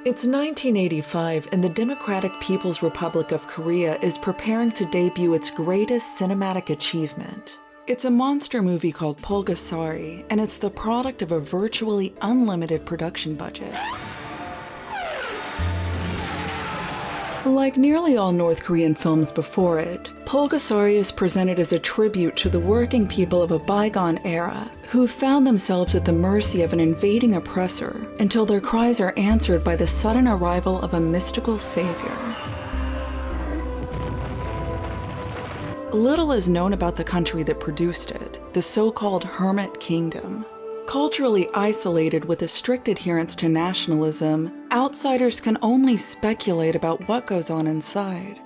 It's 1985 and the Democratic People's Republic of Korea is preparing to debut its greatest cinematic achievement. It's a monster movie called Pulgasari, and it's the product of a virtually unlimited production budget. Like nearly all North Korean films before it, Pulgasari is presented as a tribute to the working people of a bygone era who found themselves at the mercy of an invading oppressor until their cries are answered by the sudden arrival of a mystical savior. Little is known about the country that produced it, the so-called Hermit Kingdom. Culturally isolated with a strict adherence to nationalism, outsiders can only speculate about what goes on inside.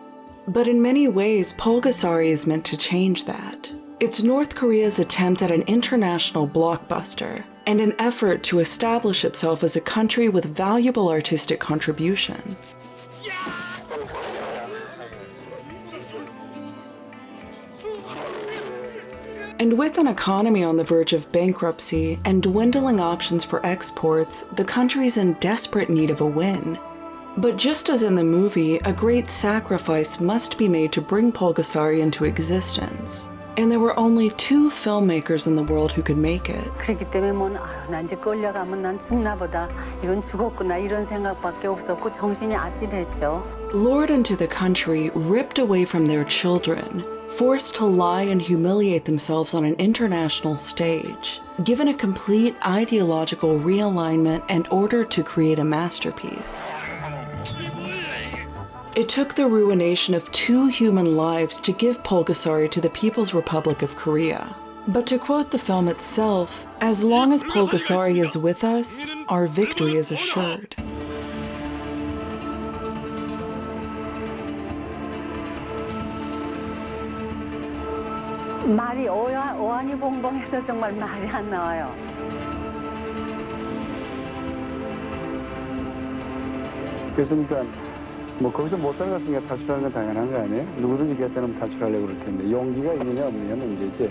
But in many ways, Pulgasari is meant to change that. It's North Korea's attempt at an international blockbuster, and an effort to establish itself as a country with valuable artistic contribution. And with an economy on the verge of bankruptcy and dwindling options for exports, the country's in desperate need of a win. But just as in the movie, a great sacrifice must be made to bring Pulgasari into existence. And there were only 2 filmmakers in the world who could make it. 그렇기 때문에 난 이제 끌려가면 난 죽나 보다. 이건 죽었구나 이런 생각밖에 없었고 정신이 아찔했죠. Lured into the country, ripped away from their children, forced to lie and humiliate themselves on an international stage, given a complete ideological realignment and ordered to create a masterpiece. It took the ruination of 2 human lives to give Pulgasari to the People's Republic of Korea. But to quote the film itself, as long as Pulgasari is with us, our victory is assured. 말이 어안이 봉봉해서 정말 말이 안 나와요. 그래서 뭐 거기서 못 살았으니까 탈출하는 건 당연한 거 아니에요? 누구든지 걔처럼 탈출하려고 그럴 텐데 용기가 있느냐 없느냐 문제지.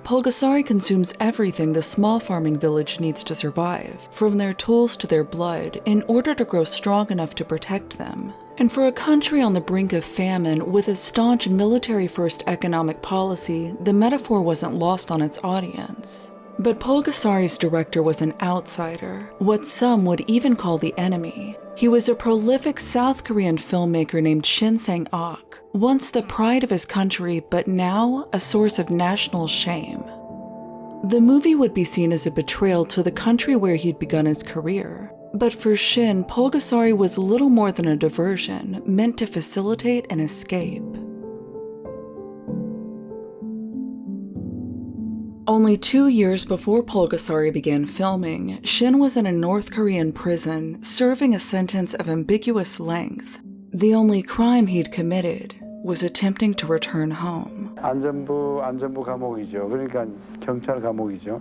Pulgasari consumes everything the small farming village needs to survive, from their tools to their blood, in order to grow strong enough to protect them. And for a country on the brink of famine with a staunch military-first economic policy, the metaphor wasn't lost on its audience. But Pulgasari's director was an outsider, what some would even call the enemy. He was a prolific South Korean filmmaker named Shin Sang-ok, once the pride of his country, but now a source of national shame. The movie would be seen as a betrayal to the country where he'd begun his career. But for Shin, Pulgasari was little more than a diversion, meant to facilitate an escape. Only 2 years before Pulgasari began filming, Shin was in a North Korean prison, serving a sentence of ambiguous length. The only crime he'd committed was attempting to return home. 안전부 감옥이죠. 그러니까 경찰 감옥이죠.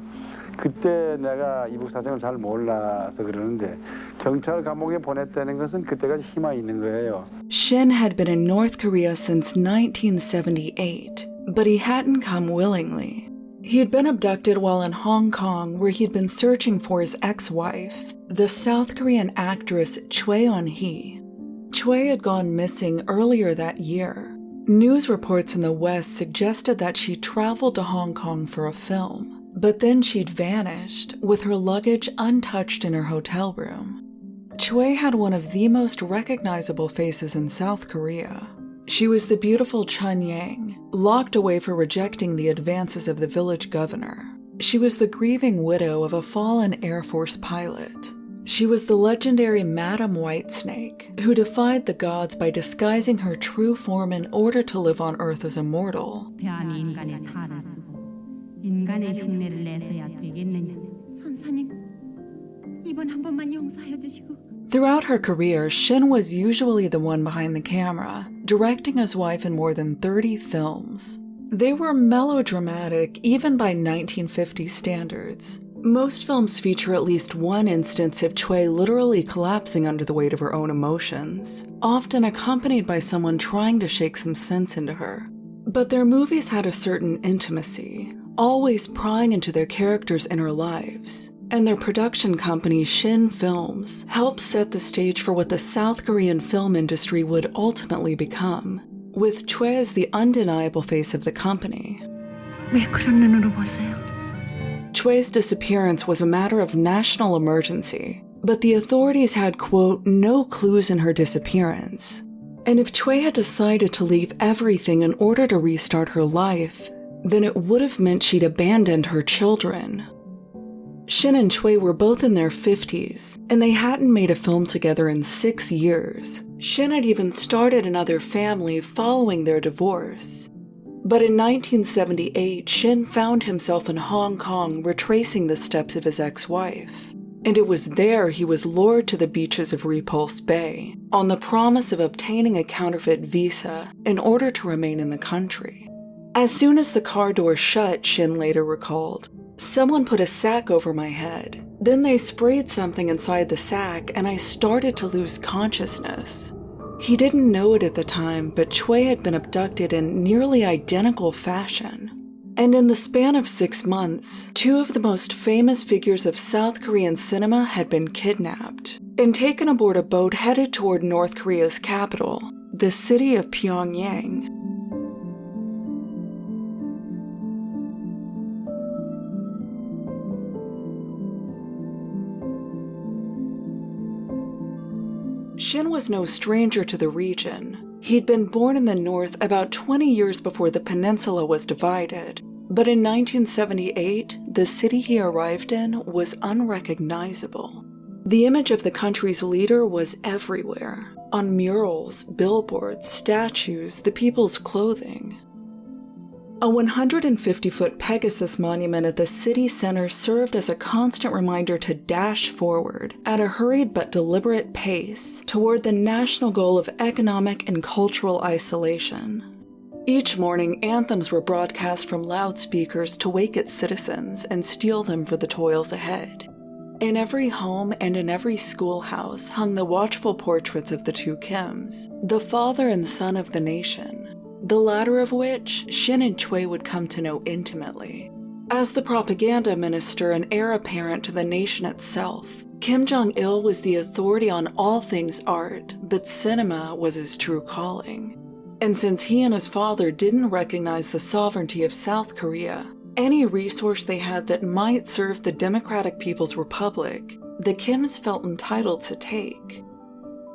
그때 내가 이북 사정을 잘 몰라서 그러는데 경찰 감옥에 보냈다는 것은 그때까지 희망이 있는 거예요. Shin had been in North Korea since 1978, but he hadn't come willingly. He'd been abducted while in Hong Kong, where he'd been searching for his ex-wife, the South Korean actress Choi Eun-hee. Choi had gone missing earlier that year. News reports in the West suggested that she traveled to Hong Kong for a film, but then she'd vanished, with her luggage untouched in her hotel room. Choi had one of the most recognizable faces in South Korea. She was the beautiful Chun Yang, locked away for rejecting the advances of the village governor. She was the grieving widow of a fallen Air Force pilot. She was the legendary Madam Whitesnake, who defied the gods by disguising her true form in order to live on Earth as a mortal. Throughout her career, Shin was usually the one behind the camera, directing his wife in more than 30 films. They were melodramatic even by 1950 standards, Most films feature at least one instance of Choi literally collapsing under the weight of her own emotions, often accompanied by someone trying to shake some sense into her. But their movies had a certain intimacy, always prying into their characters' inner lives, and their production company Shin Films helped set the stage for what the South Korean film industry would ultimately become, with Choi as the undeniable face of the company. 왜 그런 눈으로 보세요? Choi's disappearance was a matter of national emergency, but the authorities had, quote, no clues in her disappearance. And if Choi had decided to leave everything in order to restart her life, then it would have meant she'd abandoned her children. Shin and Choi were both in their 50s, and they hadn't made a film together in 6 years. Shin had even started another family following their divorce. But in 1978, Shin found himself in Hong Kong retracing the steps of his ex-wife. And it was there he was lured to the beaches of Repulse Bay, on the promise of obtaining a counterfeit visa in order to remain in the country. As soon as the car door shut, Shin later recalled, someone put a sack over my head. Then they sprayed something inside the sack and I started to lose consciousness. He didn't know it at the time, but Choi had been abducted in nearly identical fashion. And in the span of 6 months, 2 of the most famous figures of South Korean cinema had been kidnapped and taken aboard a boat headed toward North Korea's capital, the city of Pyongyang. Shin was no stranger to the region. He'd been born in the north about 20 years before the peninsula was divided, but in 1978, the city he arrived in was unrecognizable. The image of the country's leader was everywhere, on murals, billboards, statues, the people's clothing. A 150-foot Pegasus monument at the city center served as a constant reminder to dash forward at a hurried but deliberate pace toward the national goal of economic and cultural isolation. Each morning, anthems were broadcast from loudspeakers to wake its citizens and steel them for the toils ahead. In every home and in every schoolhouse hung the watchful portraits of the 2 Kims, the father and son of the nation, the latter of which Shin and Choi would come to know intimately. As the propaganda minister and heir apparent to the nation itself, Kim Jong-il was the authority on all things art, but cinema was his true calling. And since he and his father didn't recognize the sovereignty of South Korea, any resource they had that might serve the Democratic People's Republic, the Kims felt entitled to take.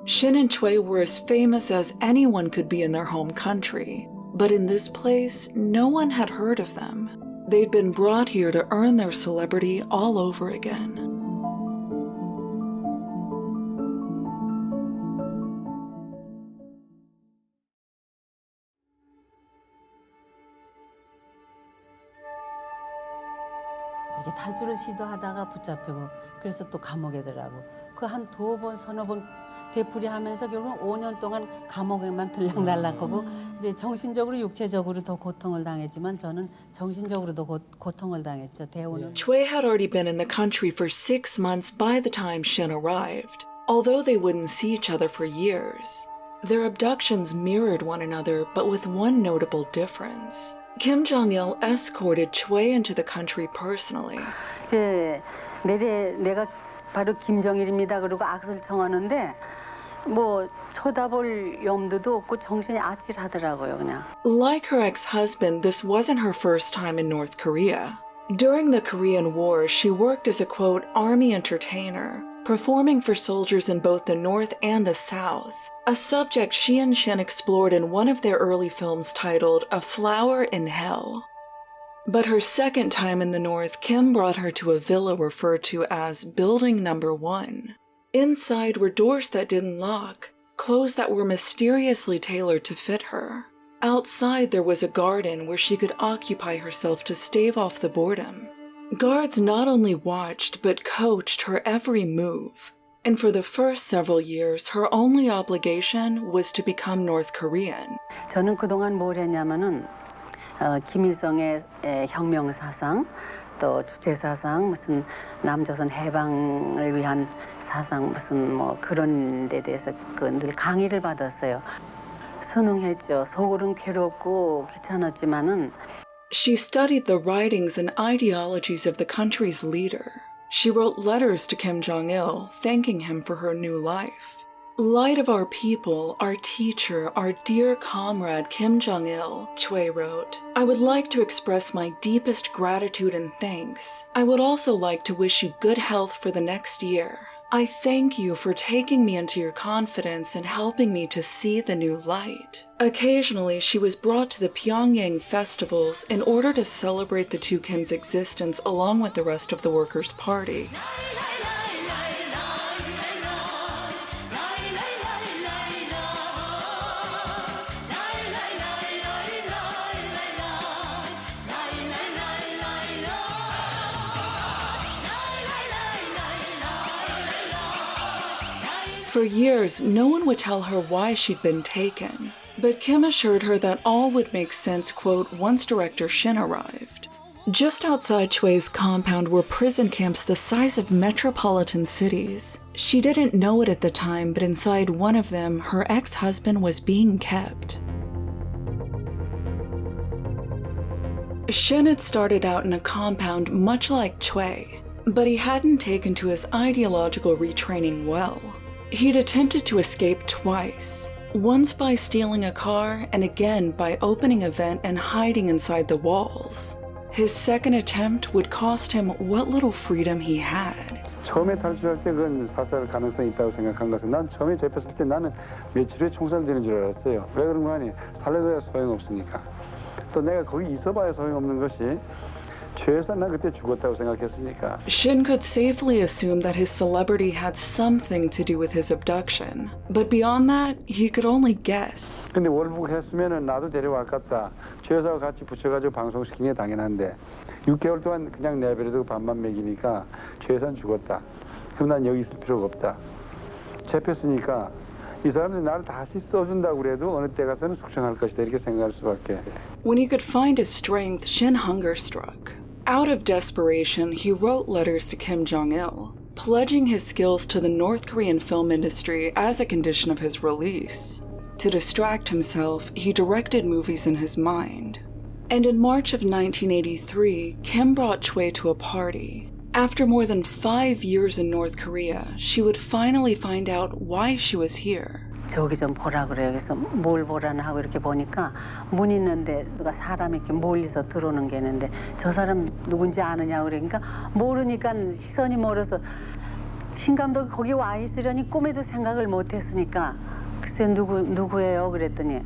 Shin and Choi were as famous as anyone could be in their home country, but in this place, no one had heard of them. They'd been brought here to earn their celebrity all over again. 이렇게 탈출을 시도하다가 붙잡히고 그래서 또 감옥에 들어가고 그 한 2번, 서너 번 되풀이하면서 결국은 5년 동안 감옥에만 들락날락하고 이제 정신적으로 육체적으로 더 고통을 당했지만 저는 정신적으로도 고통을 당했죠. 대우는. Choi had already been in the country for 6 months by the time Shin arrived, although they wouldn't see each other for years. Their abductions mirrored one another, but with one notable difference. Kim Jong-il escorted Choi into the country personally. 예, 내가 바로 김정일입니다. 그리고 악수를 청하는데 뭐 쳐다볼 염두도 없고 정신이 아찔하더라고요, 그냥. Like her ex-husband, this wasn't her first time in North Korea. During the Korean War, she worked as a, quote, army entertainer, performing for soldiers in both the North and the South, a subject she and Shin explored in one of their early films titled A Flower in Hell. But her second time in the North, Kim brought her to a villa referred to as Building Number 1. Inside were doors that didn't lock, clothes that were mysteriously tailored to fit her. Outside there was a garden where she could occupy herself to stave off the boredom. Guards not only watched but coached her every move. And for the first several years, her only obligation was to become North Korean. 저는 그동안 뭘 했냐면은 김일성의 혁명 사상, 또 주체사상 무슨 남조선 해방을 위한 사상 무슨 뭐 그런 데 대해서 늘 강의를 받았어요. 순응했죠. 속으로는 괴롭고 귀찮았지만은. She studied the writings and ideologies of the country's leader. She wrote letters to Kim Jong-il, thanking him for her new life. Light of our people, our teacher, our dear comrade Kim Jong-il, Choi wrote, I would like to express my deepest gratitude and thanks. I would also like to wish you good health for the next year. I thank you for taking me into your confidence and helping me to see the new light. Occasionally, she was brought to the Pyongyang festivals in order to celebrate the two Kims' existence along with the rest of the Workers' Party. For years, no one would tell her why she'd been taken, but Kim assured her that all would make sense, quote, once Director Shin arrived. Just outside Choi's compound were prison camps the size of metropolitan cities. She didn't know it at the time, but inside one of them, her ex-husband was being kept. Shin had started out in a compound much like Choi, but he hadn't taken to his ideological retraining well. He'd attempted to escape twice, once by stealing a car and again by opening a vent and hiding inside the walls. His second attempt would cost him what little freedom he had. 처음에 탈출할 때 그건 사살 가능성이 있다고 생각한 것은 난 처음에 잡혔을 때 나는 며칠 후에 총살되는 줄 알았어요. 왜 그런 거 아니? 살려둬야 소용없으니까. 또 내가 거기 있어봐야 소용없는 것이 최소한 난 그때 죽었다고 생각했으니까. Shin could safely assume that his celebrity had something to do with his abduction, but beyond that, he could only guess. 근데 월북했으면은 나도 데려왔겠다. 최여사와 같이 붙여가지고 방송시킨 게 당연한데 6개월 동안 그냥 내버려두고 밥만 먹이니까 최여사는 죽었다. 그럼 난 여기 있을 필요가 없다. 잡혔으니까 이 사람들이 나를 다시 써준다고 그래도 어느 때 가서는 숙청할 것이다 이렇게 생각할 수밖에. When he could find his strength, Shin hunger-struck. Out of desperation, he wrote letters to Kim Jong-il, pledging his skills to the North Korean film industry as a condition of his release. To distract himself, he directed movies in his mind. And in March of 1983, Kim brought Choi to a party. After more than 5 years in North Korea, she would finally find out why she was here. 저기 좀 보라 그래요. 그래서 뭘 보라나 하고 이렇게 보니까 문 있는데 누가 사람이 이렇게 멀리서 들어오는 게 있는데 저 사람 누군지 아느냐 그러니까 모르니까 시선이 멀어서 신 감독이 거기 와 있으려니 꿈에도 생각을 못 했으니까 글쎄 누구예요 그랬더니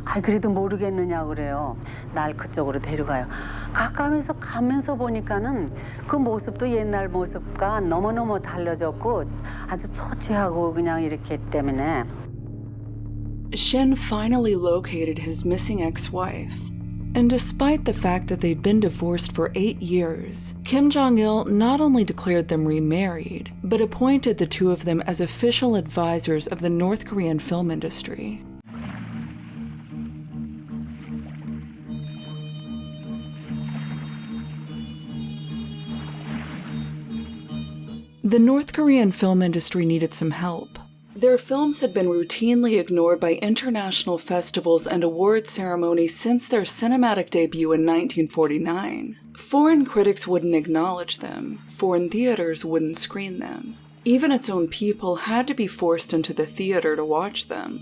아 그래도 모르겠느냐 그래요. 날 그쪽으로 데려가요. 가까이서 가면서 보니까는 그 모습도 옛날 모습과 너무너무 달라졌고 아주 초췌하고 그냥 이렇게 때문에. Shin finally located his missing ex-wife. And despite the fact that they'd been divorced for 8 years, Kim Jong-il not only declared them remarried, but appointed the two of them as official advisors of the North Korean film industry. The North Korean film industry needed some help. Their films had been routinely ignored by international festivals and award ceremonies since their cinematic debut in 1949. Foreign critics wouldn't acknowledge them. Foreign theaters wouldn't screen them. Even its own people had to be forced into the theater to watch them.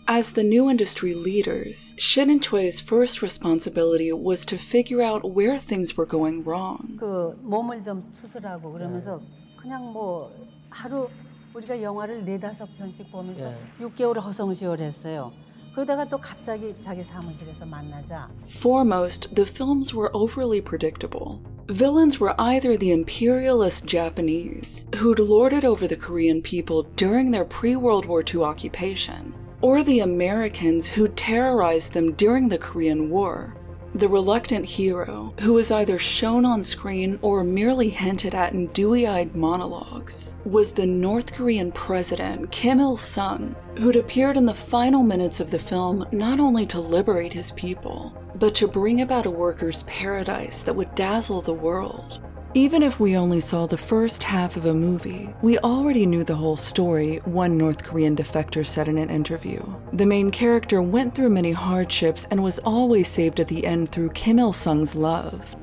As the new industry leaders, Shin and Choi's first responsibility was to figure out where things were going wrong. 그 몸을 좀 추스라고 그러면서 그냥 뭐 하루 우리가 영화를 4-5편씩 보면서 6개월을 허송시월했어요. 그러다가 또 갑자기 자기 사무실에서 만나자. Foremost, the films were overly predictable. Villains were either the imperialist Japanese, who'd lorded over the Korean people during their pre-World War II occupation, or the Americans who'd terrorized them during the Korean War. The reluctant hero, who was either shown on screen or merely hinted at in dewy-eyed monologues, was the North Korean president Kim Il-sung, who'd appeared in the final minutes of the film not only to liberate his people, but to bring about a workers' paradise that would dazzle the world. Even if we only saw the first half of a movie, we already knew the whole story, one North Korean defector said in an interview. The main character went through many hardships and was always saved at the end through Kim Il-sung's love.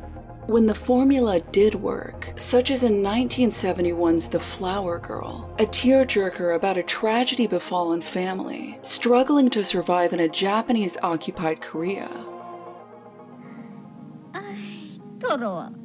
When the formula did work, such as in 1971's The Flower Girl, a tearjerker about a tragedy-befallen family struggling to survive in a Japanese-occupied Korea. 아이, 더러워.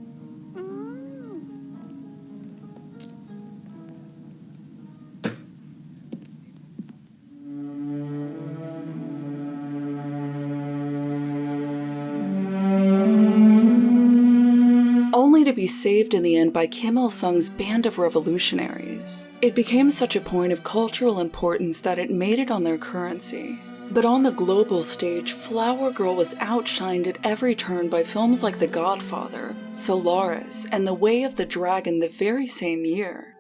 Only to be saved in the end by Kim Il-sung's band of revolutionaries. It became such a point of cultural importance that it made it on their currency. But on the global stage, Flower Girl was outshined at every turn by films like The Godfather, Solaris, and The Way of the Dragon the very same year.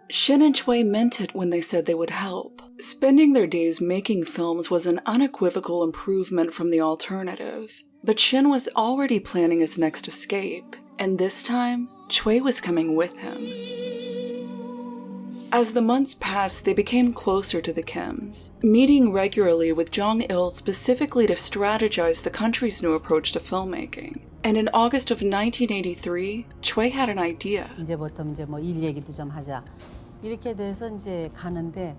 Shin and Choi meant it when they said they would help. Spending their days making films was an unequivocal improvement from the alternative. But Shin was already planning his next escape, and this time, Choi was coming with him. As the months passed, they became closer to the Kims, meeting regularly with Jong-il specifically to strategize the country's new approach to filmmaking. And in August of 1983, Choi had an idea. 이제부터 뭐 일 얘기도 좀 하자. 이렇게 돼서 이제 가는데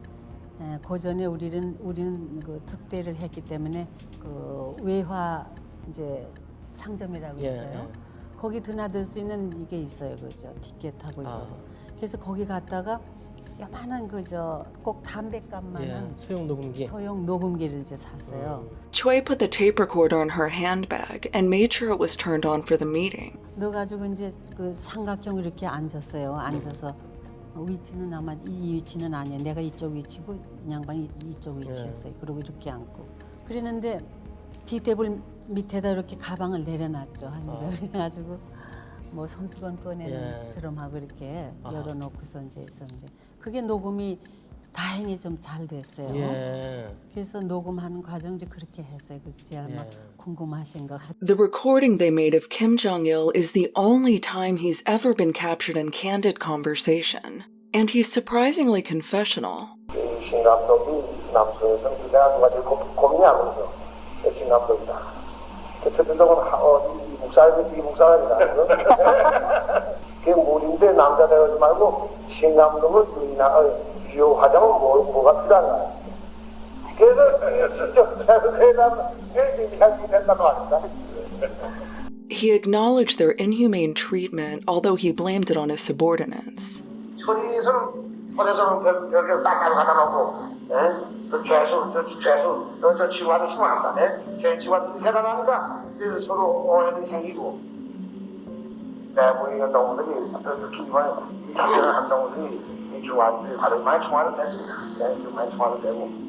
그 전에 우리는 그 특대를 했기 때문에 그 외화 이제 상점이라고 있어요. 거기 드나들 수 있는 이게 있어요. 그저 티켓하고 이거. 그래서 거기 갔다가 요만한 그저 꼭 담배값만한 소형 녹음기를 이제 샀어요. Choi put the tape recorder in her handbag and made sure it was turned on for the meeting. 넣어가지고 이제 그 삼각형 이렇게 앉았어요. 앉아서 위치는 아마 이 위치는 아니에요. 내가 이쪽 위치고 양반이 이쪽 위치였어요. 그리고 이렇게 앉고. 그랬는데 뒤테이블 밑에다 이렇게 가방을 내려놨죠. 그래가지고 뭐 손수건 꺼내는 처럼 하고 이렇게 열어놓고서 이제 있었는데 그게 녹음이 다행히 좀 잘 됐어요. 그래서 녹음하는 과정 이제 그렇게 했어요. 그게 아마 궁금하신 것 같아요. The recording they made of Kim Jong-il is the only time he's ever been captured in candid conversation. And he's surprisingly confessional. 신 감독이 남수에서 내가 가지고 고민하고 있어. 신 감독이다. 이 묵사람이다. 그게 무리인데 남자 되지 말고 신 감독을 유효하자면 뭐가 필요한가. 그래서 진짜 된단 말이다. He acknowledged their inhumane treatment, although he blamed it on his subordinates. 손에서는 별을 딱 갖다 놓고, 그 죄수, 저 치고하는 심을 한다. 죄 치고하는 대단하니까 서로 오해도 생기고, 대부분의 동물들이 기본 작전을 한 동물들이 중앙들이 바로 많이 총알을 냈습니다. 많이 총알을 내고.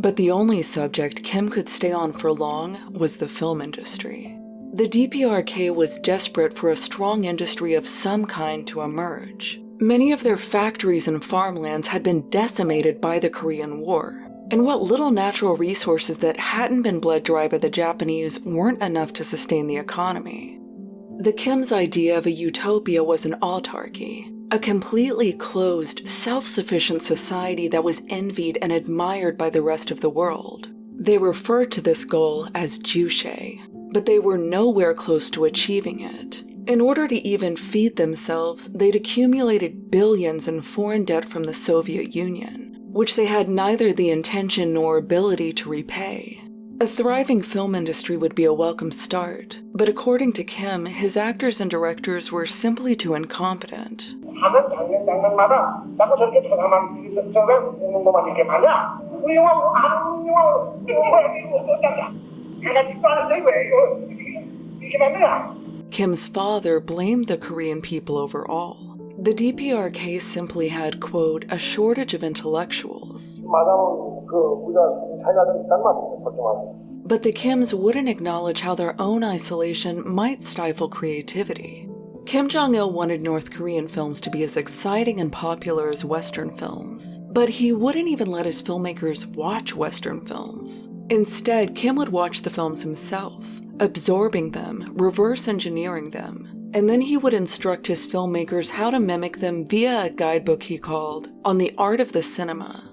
But the only subject Kim could stay on for long was the film industry. The DPRK was desperate for a strong industry of some kind to emerge. Many of their factories and farmlands had been decimated by the Korean War, and what little natural resources that hadn't been bled dry by the Japanese weren't enough to sustain the economy. The Kim's idea of a utopia was an autarky, a completely closed, self-sufficient society that was envied and admired by the rest of the world. They referred to this goal as Juche, but they were nowhere close to achieving it. In order to even feed themselves, they'd accumulated billions in foreign debt from the Soviet Union, which they had neither the intention nor ability to repay. A thriving film industry would be a welcome start, but according to Kim, his actors and directors were simply too incompetent. 하는 장면마다 자꾸 저렇게 저가만 오는 것만 이렇게 말이야. 우리 영화 하는 영화 이거 어쩌냐? 내가 직도 하는데 왜 이렇게 말이야? Kim's father blamed the Korean people overall. The DPRK simply had, quote, a shortage of intellectuals. but the Kims wouldn't acknowledge how their own isolation might stifle creativity. Kim Jong-il wanted North Korean films to be as exciting and popular as Western films, but he wouldn't even let his filmmakers watch Western films. Instead, Kim would watch the films himself, absorbing them, reverse engineering them, and then he would instruct his filmmakers how to mimic them via a guidebook he called On the Art of the Cinema.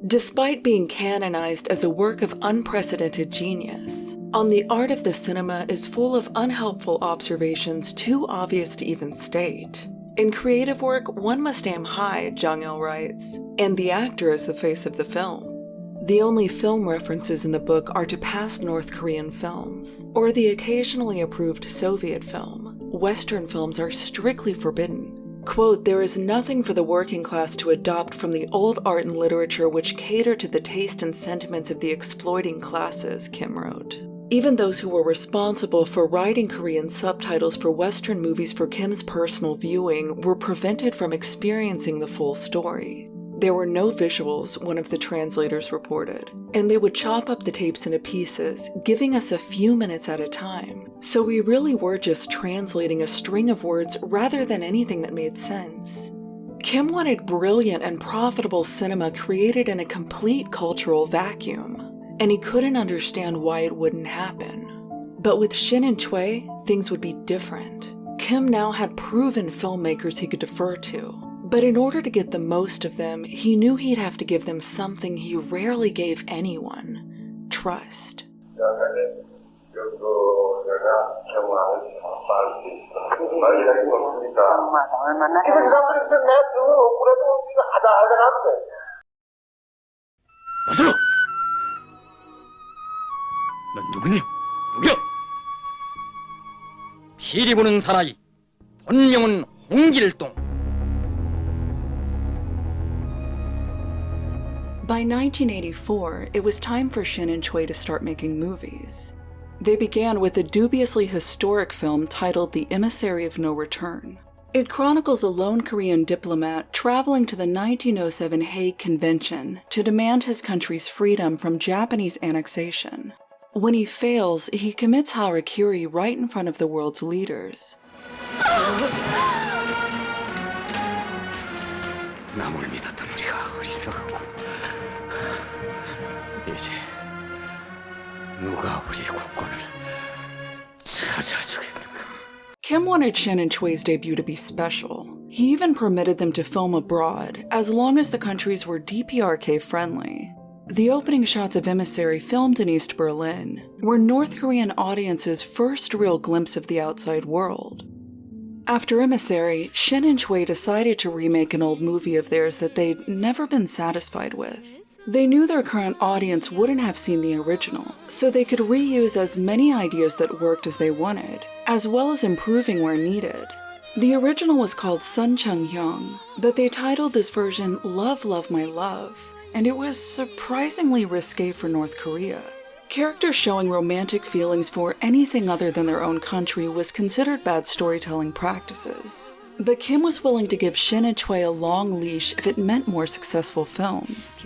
Despite being canonized as a work of unprecedented genius, On the Art of the Cinema is full of unhelpful observations too obvious to even state. In creative work, one must aim high, Jong-il writes, and the actor is the face of the film. The only film references in the book are to past North Korean films, or the occasionally approved Soviet film. Western films are strictly forbidden. Quote, there is nothing for the working class to adopt from the old art and literature which cater to the taste and sentiments of the exploiting classes, Kim wrote. Even those who were responsible for writing Korean subtitles for Western movies for Kim's personal viewing were prevented from experiencing the full story. There were no visuals, one of the translators reported, and they would chop up the tapes into pieces, giving us a few minutes at a time. So we really were just translating a string of words rather than anything that made sense. Kim wanted brilliant and profitable cinema created in a complete cultural vacuum, and he couldn't understand why it wouldn't happen. But with Shin and Choi, things would be different. Kim now had proven filmmakers he could defer to. But in order to get the most of them, he knew he'd have to give them something he rarely gave anyone: trust. 넌 누구냐? 누구야? 피리 부는 사나이, 본명은 홍길동. By 1984, it was time for Shin and Choi to start making movies. They began with a dubiously historic film titled The Emissary of No Return. It chronicles a lone Korean diplomat traveling to the 1907 Hague Convention to demand his country's freedom from Japanese annexation. When he fails, he commits harakiri right in front of the world's leaders. 남을 믿었던 우리가 어리석었고 이제 누가 우리 국권을 찾아주겠는가? Kim wanted Shin and Choi's debut to be special. He even permitted them to film abroad, as long as the countries were DPRK friendly. The opening shots of Emissary, filmed in East Berlin, were North Korean audiences' first real glimpse of the outside world. After Emissary, Shin and Choi decided to remake an old movie of theirs that they'd never been satisfied with. They knew their current audience wouldn't have seen the original, so they could reuse as many ideas that worked as they wanted, as well as improving where needed. The original was called Sun Chung-hyung, but they titled this version Love, Love, My Love, and it was surprisingly risque for North Korea. Characters showing romantic feelings for anything other than their own country was considered bad storytelling practices. But Kim was willing to give Shin and Choi a long leash if it meant more successful films.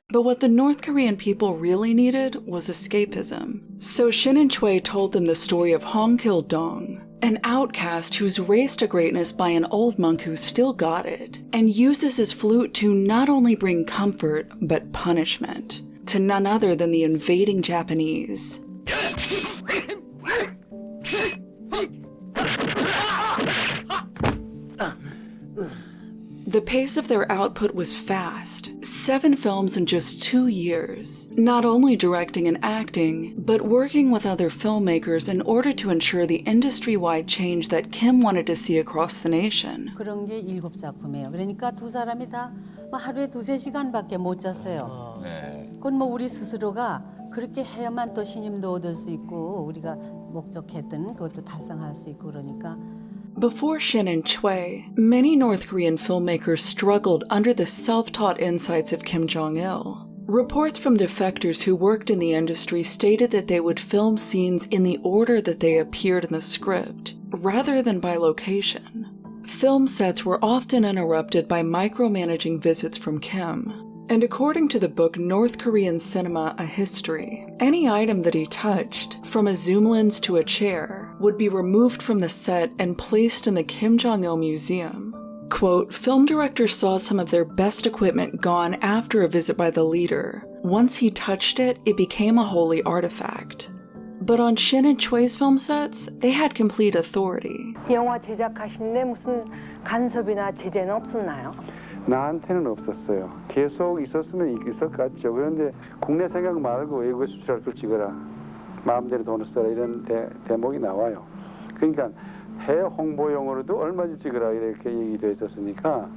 But what the North Korean people really needed was escapism. So Shin and Choi told them the story of Hong Kil-dong, an outcast who's raised to greatness by an old monk who still got it, and uses his flute to not only bring comfort, but punishment, to none other than the invading Japanese. The pace of their output was fast, 7 films in just 2 years, not only directing and acting, but working with other filmmakers in order to ensure the industry-wide change that Kim wanted to see across the nation. 그런 게 7작품이에요. 그러니까 두 사람이 다 하루에 2-3시간밖에 못 잤어요. 그건 뭐 우리 스스로가 그렇게 해야만 또 신임도 얻을 수 있고 우리가 목적했던 그것도 달성할 수 있고 그러니까. Before Shin and Choi, many North Korean filmmakers struggled under the self-taught insights of Kim Jong-il. Reports from defectors who worked in the industry stated that they would film scenes in the order that they appeared in the script, rather than by location. film sets were often interrupted by micromanaging visits from Kim. And according to the book North Korean Cinema: A History, any item that he touched, from a zoom lens to a chair, would be removed from the set and placed in the Kim Jong-il Museum. Quote, film directors saw some of their best equipment gone after a visit by the leader. Once he touched it, it became a holy artifact. But on Shin and Choi's film sets, they had complete authority. 영화 제작하시는데 무슨 간섭이나 제재는 없었나요? 나한테는 없었어요. 계속 있었으면 있을 것 같죠. 그런데 국내 생각 말고 외국에 수출할 걸 찍어라. 마음대로 돈을 써라 이런 대목이 나와요. 그러니까 해외 홍보용으로도 얼마든지 찍으라 이렇게 얘기도 했었으니까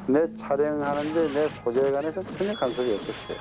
내 촬영하는데 내 소재에 관해서 전혀 간섭이 없었어요.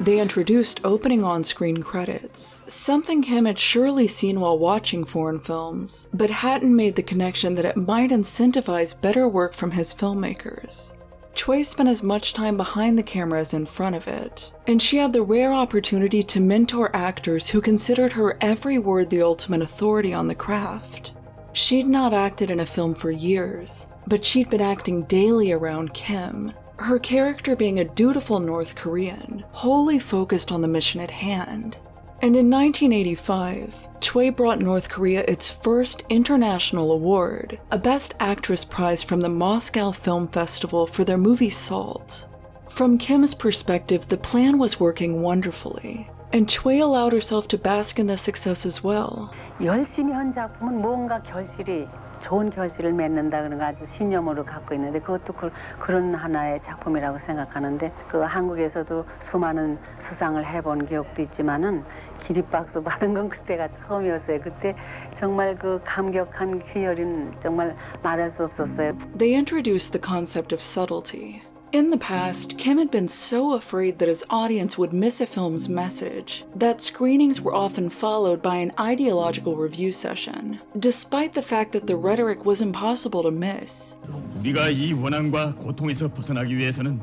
They introduced opening on-screen credits, something Kim had surely seen while watching foreign films, but hadn't made the connection that it might incentivize better work from his filmmakers. Choi spent as much time behind the camera as in front of it, and she had the rare opportunity to mentor actors who considered her every word the ultimate authority on the craft. She'd not acted in a film for years, but she'd been acting daily around Kim, her character being a dutiful North Korean, wholly focused on the mission at hand. And in 1985, Choi brought North Korea its first international award, a Best Actress prize from the Moscow Film Festival for their movie Salt. From Kim's perspective, the plan was working wonderfully, and Choi allowed herself to bask in the success as well. 열심히 한 작품은 뭔가 결실이 좋은 결실을 맺는다 그런 거 아주 신념으로 갖고 있는데 그것도 그런 하나의 작품이라고 생각하는데 그 한국에서도 수많은 수상을 해본 기억도 있지만은 기립박수 받은 건 그때가 처음이었어요. 그때 정말 그 감격한 희열은 정말 말할 수 없었어요. They introduced the concept of subtlety. In the past, Kim had been so afraid that his audience would miss a film's message that screenings were often followed by an ideological review session, despite the fact that the rhetoric was impossible to miss. 우리가 이 원한과 고통에서 벗어나기 위해서는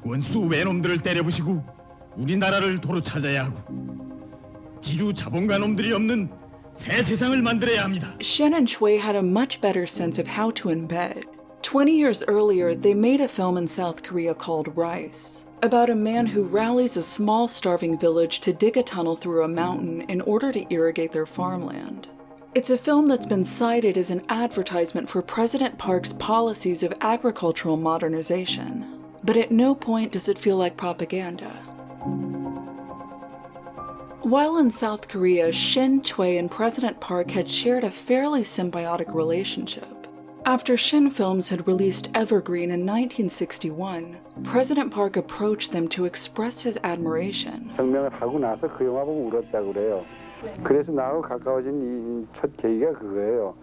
원수 외놈들을 때려부시고 우리나라를 도로 찾아야 하고 지주 자본가 놈들이 없는 새 세상을 만들어야 합니다. Shin and Choi had a much better sense of how to embed. 20 years earlier, they made a film in South Korea called Rice, about a man who rallies a small starving village to dig a tunnel through a mountain in order to irrigate their farmland. It's a film that's been cited as an advertisement for President Park's policies of agricultural modernization, but at no point does it feel like propaganda. While in South Korea, Shin, Choi, and President Park had shared a fairly symbiotic relationship. After Shin Films had released Evergreen in 1961, President Park approached them to express his admiration. 혁명을 하고 나서 그 영화 보고 울었다고 그래요. 그래서 나하고 가까워진 이 첫 계기가 그거예요.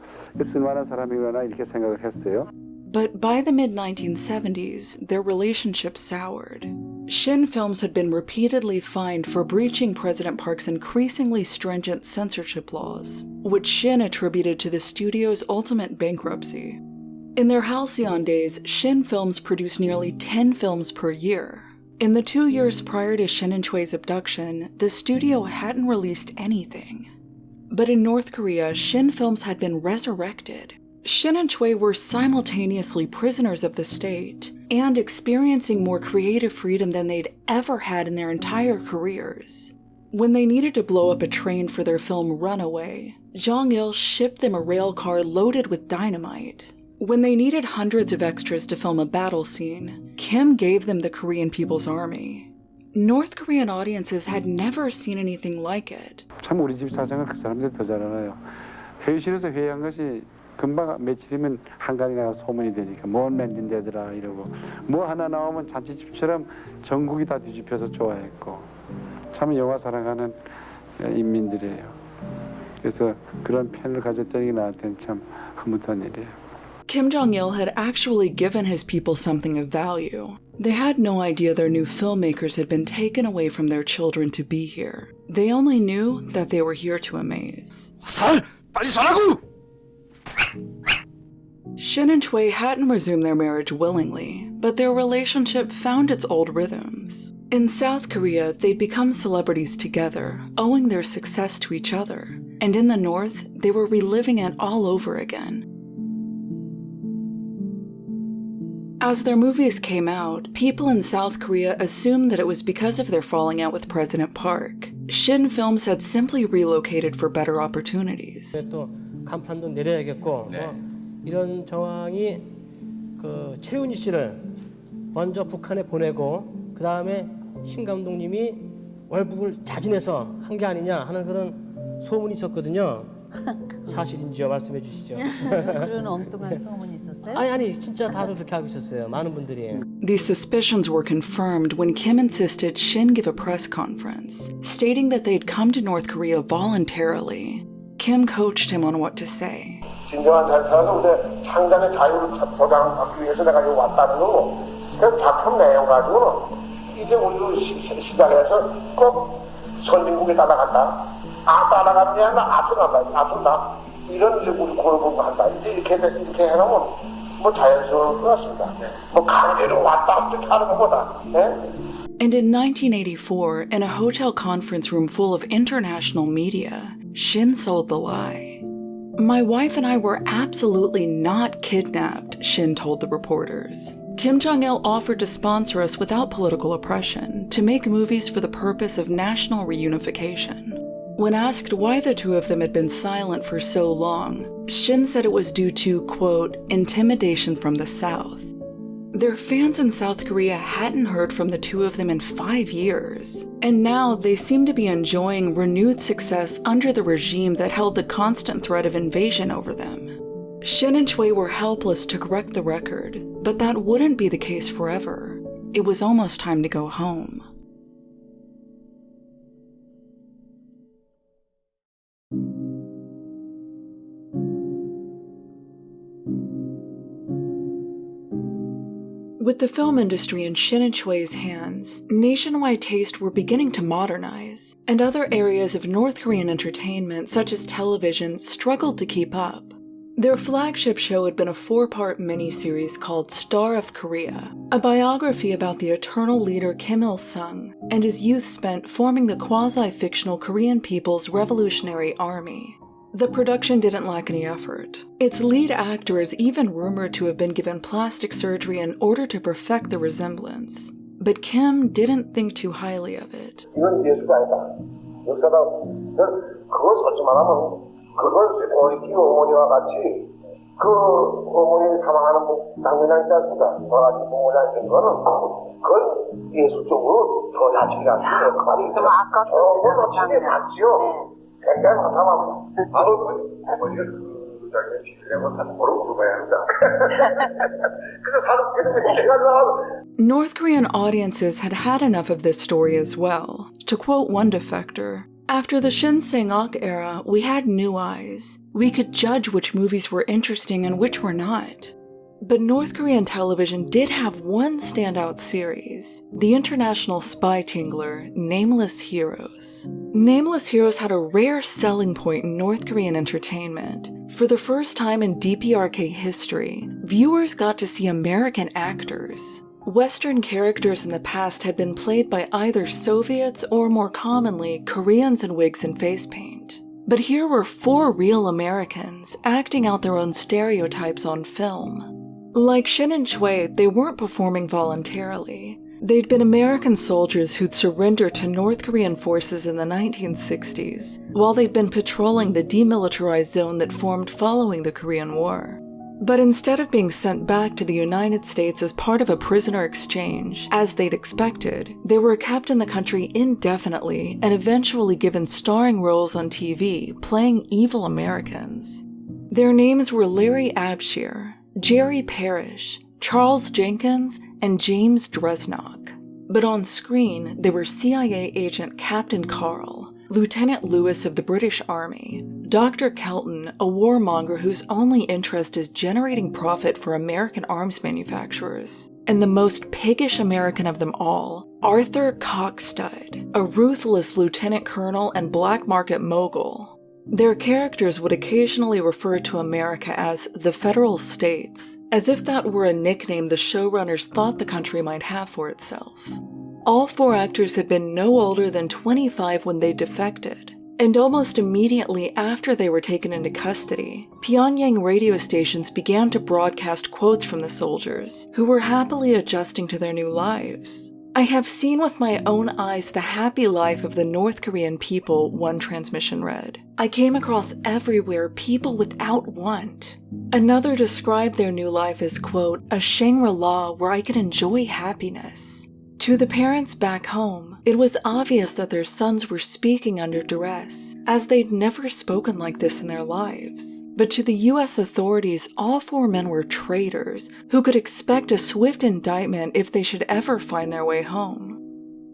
쓸만한 사람이구나 이렇게 생각을 했어요. But by the mid-1970s, their relationship soured. Shin Films had been repeatedly fined for breaching President Park's increasingly stringent censorship laws, which Shin attributed to the studio's ultimate bankruptcy. In their halcyon days, Shin Films produced nearly 10 films per year. In the 2 years prior to Shin and Choi's Abduction, the studio hadn't released anything. But in North Korea, Shin Films had been resurrected. Shin and Choi were simultaneously prisoners of the state and experiencing more creative freedom than they'd ever had in their entire careers. When they needed to blow up a train for their film Runaway, Jong-il shipped them a rail car loaded with dynamite. When they needed hundreds of extras to film a battle scene, Kim gave them the Korean People's Army. North Korean audiences had never seen anything like it. 참 우리 집 사정을 그 사람들이 더 잘 알아요. 회의실에서 회의한 것이 금방 며칠이면 한간에 나가서 소문이 되니까 뭔 랜딩되더라 이러고 뭐 하나 나오면 잔치집처럼 전국이 다 뒤집혀서 좋아했고 참 영화 사랑하는 인민들이에요. 그래서 그런 팬을 가졌다는 게 나한테는 참 흐뭇한 일이에요. Kim Jong-il had actually given his people something of value. They had no idea their new filmmakers had been taken away from their children to be here. They only knew that they were here to amaze. 화살! 빨리 쏘라고! Shin and Choi hadn't resumed their marriage willingly, but their relationship found its old rhythms. In South Korea, they'd become celebrities together, owing their success to each other. and in the North, they were reliving it all over again. As their movies came out, people in South Korea assumed that it was because of their falling out with President Park. Shin Films had simply relocated for better opportunities. 또 간판도 내려야겠고 이런 정황이 그 최은희 씨를 먼저 북한에 보내고 그 다음에 신 감독님이 월북을 자진해서 한 게 아니냐 하는 그런 소문이 있었거든요. 사실인지요? 말씀해 주시죠. 그런 엉뚱한 소문이 있었어요? 아니 진짜 다들 그렇게 알고 있었어요. 많은 분들이. These suspicions were confirmed when Kim insisted Shin give a press conference, stating that they'd come to North Korea voluntarily. Kim coached him on what to say. 진정한 잘 살아서 우리 창단의 자유를 보장받기 위해서 내가 여기 왔다는 거고 그 작품 내용 가지고는 이제 우리도 시작해서 꼭 선진국에 따라간다. 따라가는 게 아니라 앞선다. 이런 이제 우리 고르고 한다. 이제 이렇게 해놓으면 뭐 자연스러울 것 같습니다. 뭐 강제로 왔다 어떻게 하는 것보다. And in 1984, in a hotel conference room full of international media, Shin sold the lie. My wife and I were absolutely not kidnapped, Shin told the reporters. Kim Jong-il offered to sponsor us without political oppression, to make movies for the purpose of national reunification. When asked why the two of them had been silent for so long, Shin said it was due to, quote, intimidation from the South. Their fans in South Korea hadn't heard from the two of them in 5 years, and now they seemed to be enjoying renewed success under the regime that held the constant threat of invasion over them. Shin and Choi were helpless to correct the record, but that wouldn't be the case forever. It was almost time to go home. With the film industry in Shin and Choi's hands, nationwide taste were beginning to modernize, and other areas of North Korean entertainment, such as television, struggled to keep up. Their flagship show had been a 4-part miniseries called Star of Korea, a biography about the eternal leader Kim Il-sung and his youth spent forming the quasi-fictional Korean People's Revolutionary Army. The production didn't lack any effort. Its lead actor is even rumored to have been given plastic surgery in order to perfect the resemblance. But Kim didn't think too highly of it. 이건 예수가 아니다. 역사다. 그걸 설치 말하면 그걸 어리기 어머니와 같이 그 어머니 사망하는 장면이 있지 않습니까? 저같이 부모자 있는 거는 그건 예수 쪽으로 더 자치가 있어요. 그럼 아까 뭐 집에 맞지요. 굉장히 많다만 어머니가 그 장면 지으려면 한 보러 물어봐야 한다. 그래서 사람 제가 North Korean audiences had had enough of this story as well. To quote one defector, after the Shin Sang-ok era, we had new eyes. We could judge which movies were interesting and which were not. But North Korean television did have one standout series, the international spy tingler, Nameless Heroes. Nameless Heroes had a rare selling point in North Korean entertainment. For the first time in DPRK history, viewers got to see American actors. Western characters in the past had been played by either Soviets or, more commonly, Koreans in wigs and face paint. But here were 4 real Americans acting out their own stereotypes on film. Like Shin and Choi, they weren't performing voluntarily. They'd been American soldiers who'd surrendered to North Korean forces in the 1960s, while they'd been patrolling the demilitarized zone that formed following the Korean War. But instead of being sent back to the United States as part of a prisoner exchange, as they'd expected, they were kept in the country indefinitely and eventually given starring roles on TV, playing evil Americans. Their names were Larry Abshire, Jerry Parrish, Charles Jenkins, and James Dresnock. But on screen, they were CIA agent Captain Carl, Lieutenant Lewis of the British Army, Dr. Kelton, a warmonger whose only interest is generating profit for American arms manufacturers, and the most piggish American of them all, Arthur Cockstud, a ruthless lieutenant colonel and black market mogul. Their characters would occasionally refer to America as the Federal States, as if that were a nickname the showrunners thought the country might have for itself. All 4 actors had been no older than 25 when they defected, And almost immediately after they were taken into custody, Pyongyang radio stations began to broadcast quotes from the soldiers, who were happily adjusting to their new lives. "I have seen with my own eyes the happy life of the North Korean people," one transmission read. "I came across everywhere people without want." Another described their new life as, quote, "a Shangri-La where I could enjoy happiness." To the parents back home, it was obvious that their sons were speaking under duress, as they'd never spoken like this in their lives. But to the US authorities, all 4 men were traitors who could expect a swift indictment if they should ever find their way home.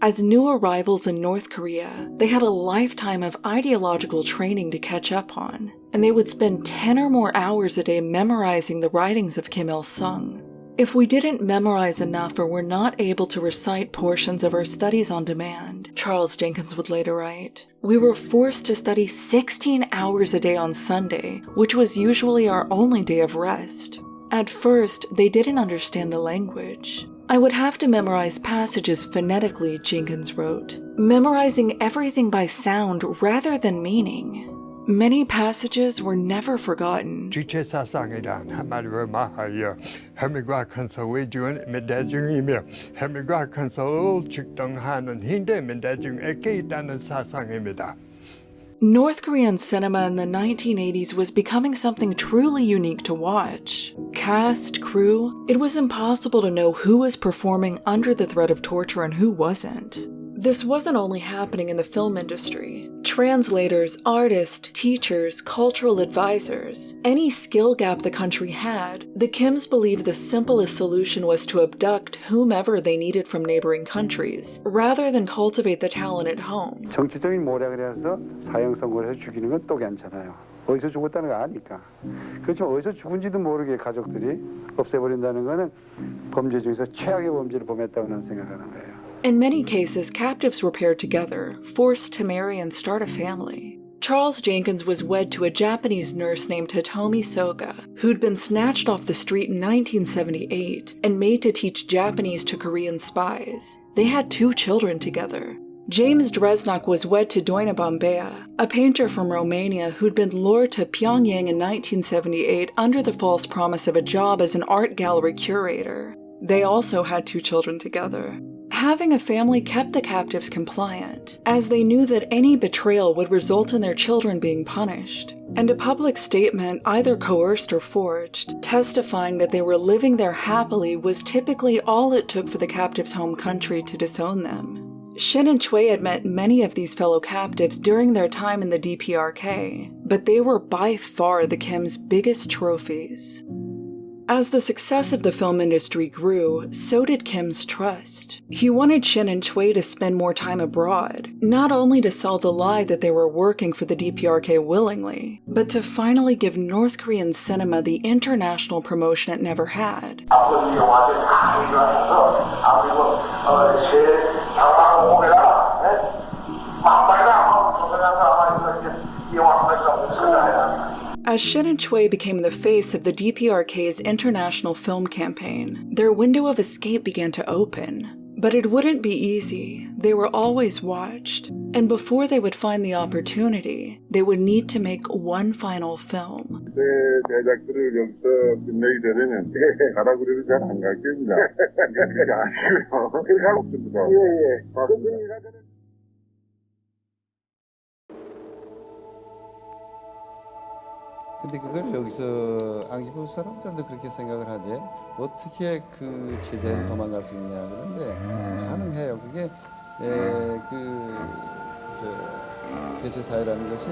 As new arrivals in North Korea, they had a lifetime of ideological training to catch up on, and they would spend 10 or more hours a day memorizing the writings of Kim Il-sung. If we didn't memorize enough or were not able to recite portions of our studies on demand, Charles Jenkins would later write, we were forced to study 16 hours a day on Sunday, which was usually our only day of rest. At first, they didn't understand the language. I would have to memorize passages phonetically, Jenkins wrote, memorizing everything by sound rather than meaning. Many passages were never forgotten. 주체사상이란 한마디로 말하여 hermit과 컨서의 주는 메대중이며 hermit과 컨서를 직동하는 현대 메대중에게 있다는 사상입니다. North Korean cinema in the 1980s was becoming something truly unique to watch. Cast, crew, it was impossible to know who was performing under the threat of torture and who wasn't. This wasn't only happening in the film industry. Translators, artists, teachers, cultural advisors, any skill gap the country had, the Kims believed the simplest solution was to abduct whomever they needed from neighboring countries, rather than cultivate the talent at home. 정치적인 모략을 해서 사형 선고를 해서 죽이는 건 또 괜찮아요. 어디서 죽었다는 거 아니까. 그렇지만 어디서 죽은지도 모르게 가족들이 없애버린다는 거는 범죄 중에서 최악의 범죄를 범했다고 나는 생각하는 거예요. In many cases, captives were paired together, forced to marry and start a family. Charles Jenkins was wed to a Japanese nurse named Hitomi Soga, who'd been snatched off the street in 1978 and made to teach Japanese to Korean spies. They had 2 children together. James Dresnok was wed to Doina Bombea, a painter from Romania who'd been lured to Pyongyang in 1978 under the false promise of a job as an art gallery curator. They also had 2 children together. Having a family kept the captives compliant, as they knew that any betrayal would result in their children being punished. And a public statement, either coerced or forged, testifying that they were living there happily was typically all it took for the captives' home country to disown them. Shin and Choi had met many of these fellow captives during their time in the DPRK, but they were by far the Kims' biggest trophies. As the success of the film industry grew, so did Kim's trust. He wanted Shin and Choi to spend more time abroad, not only to sell the lie that they were working for the DPRK willingly, but to finally give North Korean cinema the international promotion it never had. As Shin and Choi became the face of the DPRK's international film campaign, their window of escape began to open. But it wouldn't be easy. They were always watched. And before they would find the opportunity, they would need to make one final film. 근데 그걸 여기서 안기부 사람들도 그렇게 생각을 하지 어떻게 그 체제에서 도망갈 수 있냐 그런데 가능해요. 그게 폐쇄 사회라는 것이.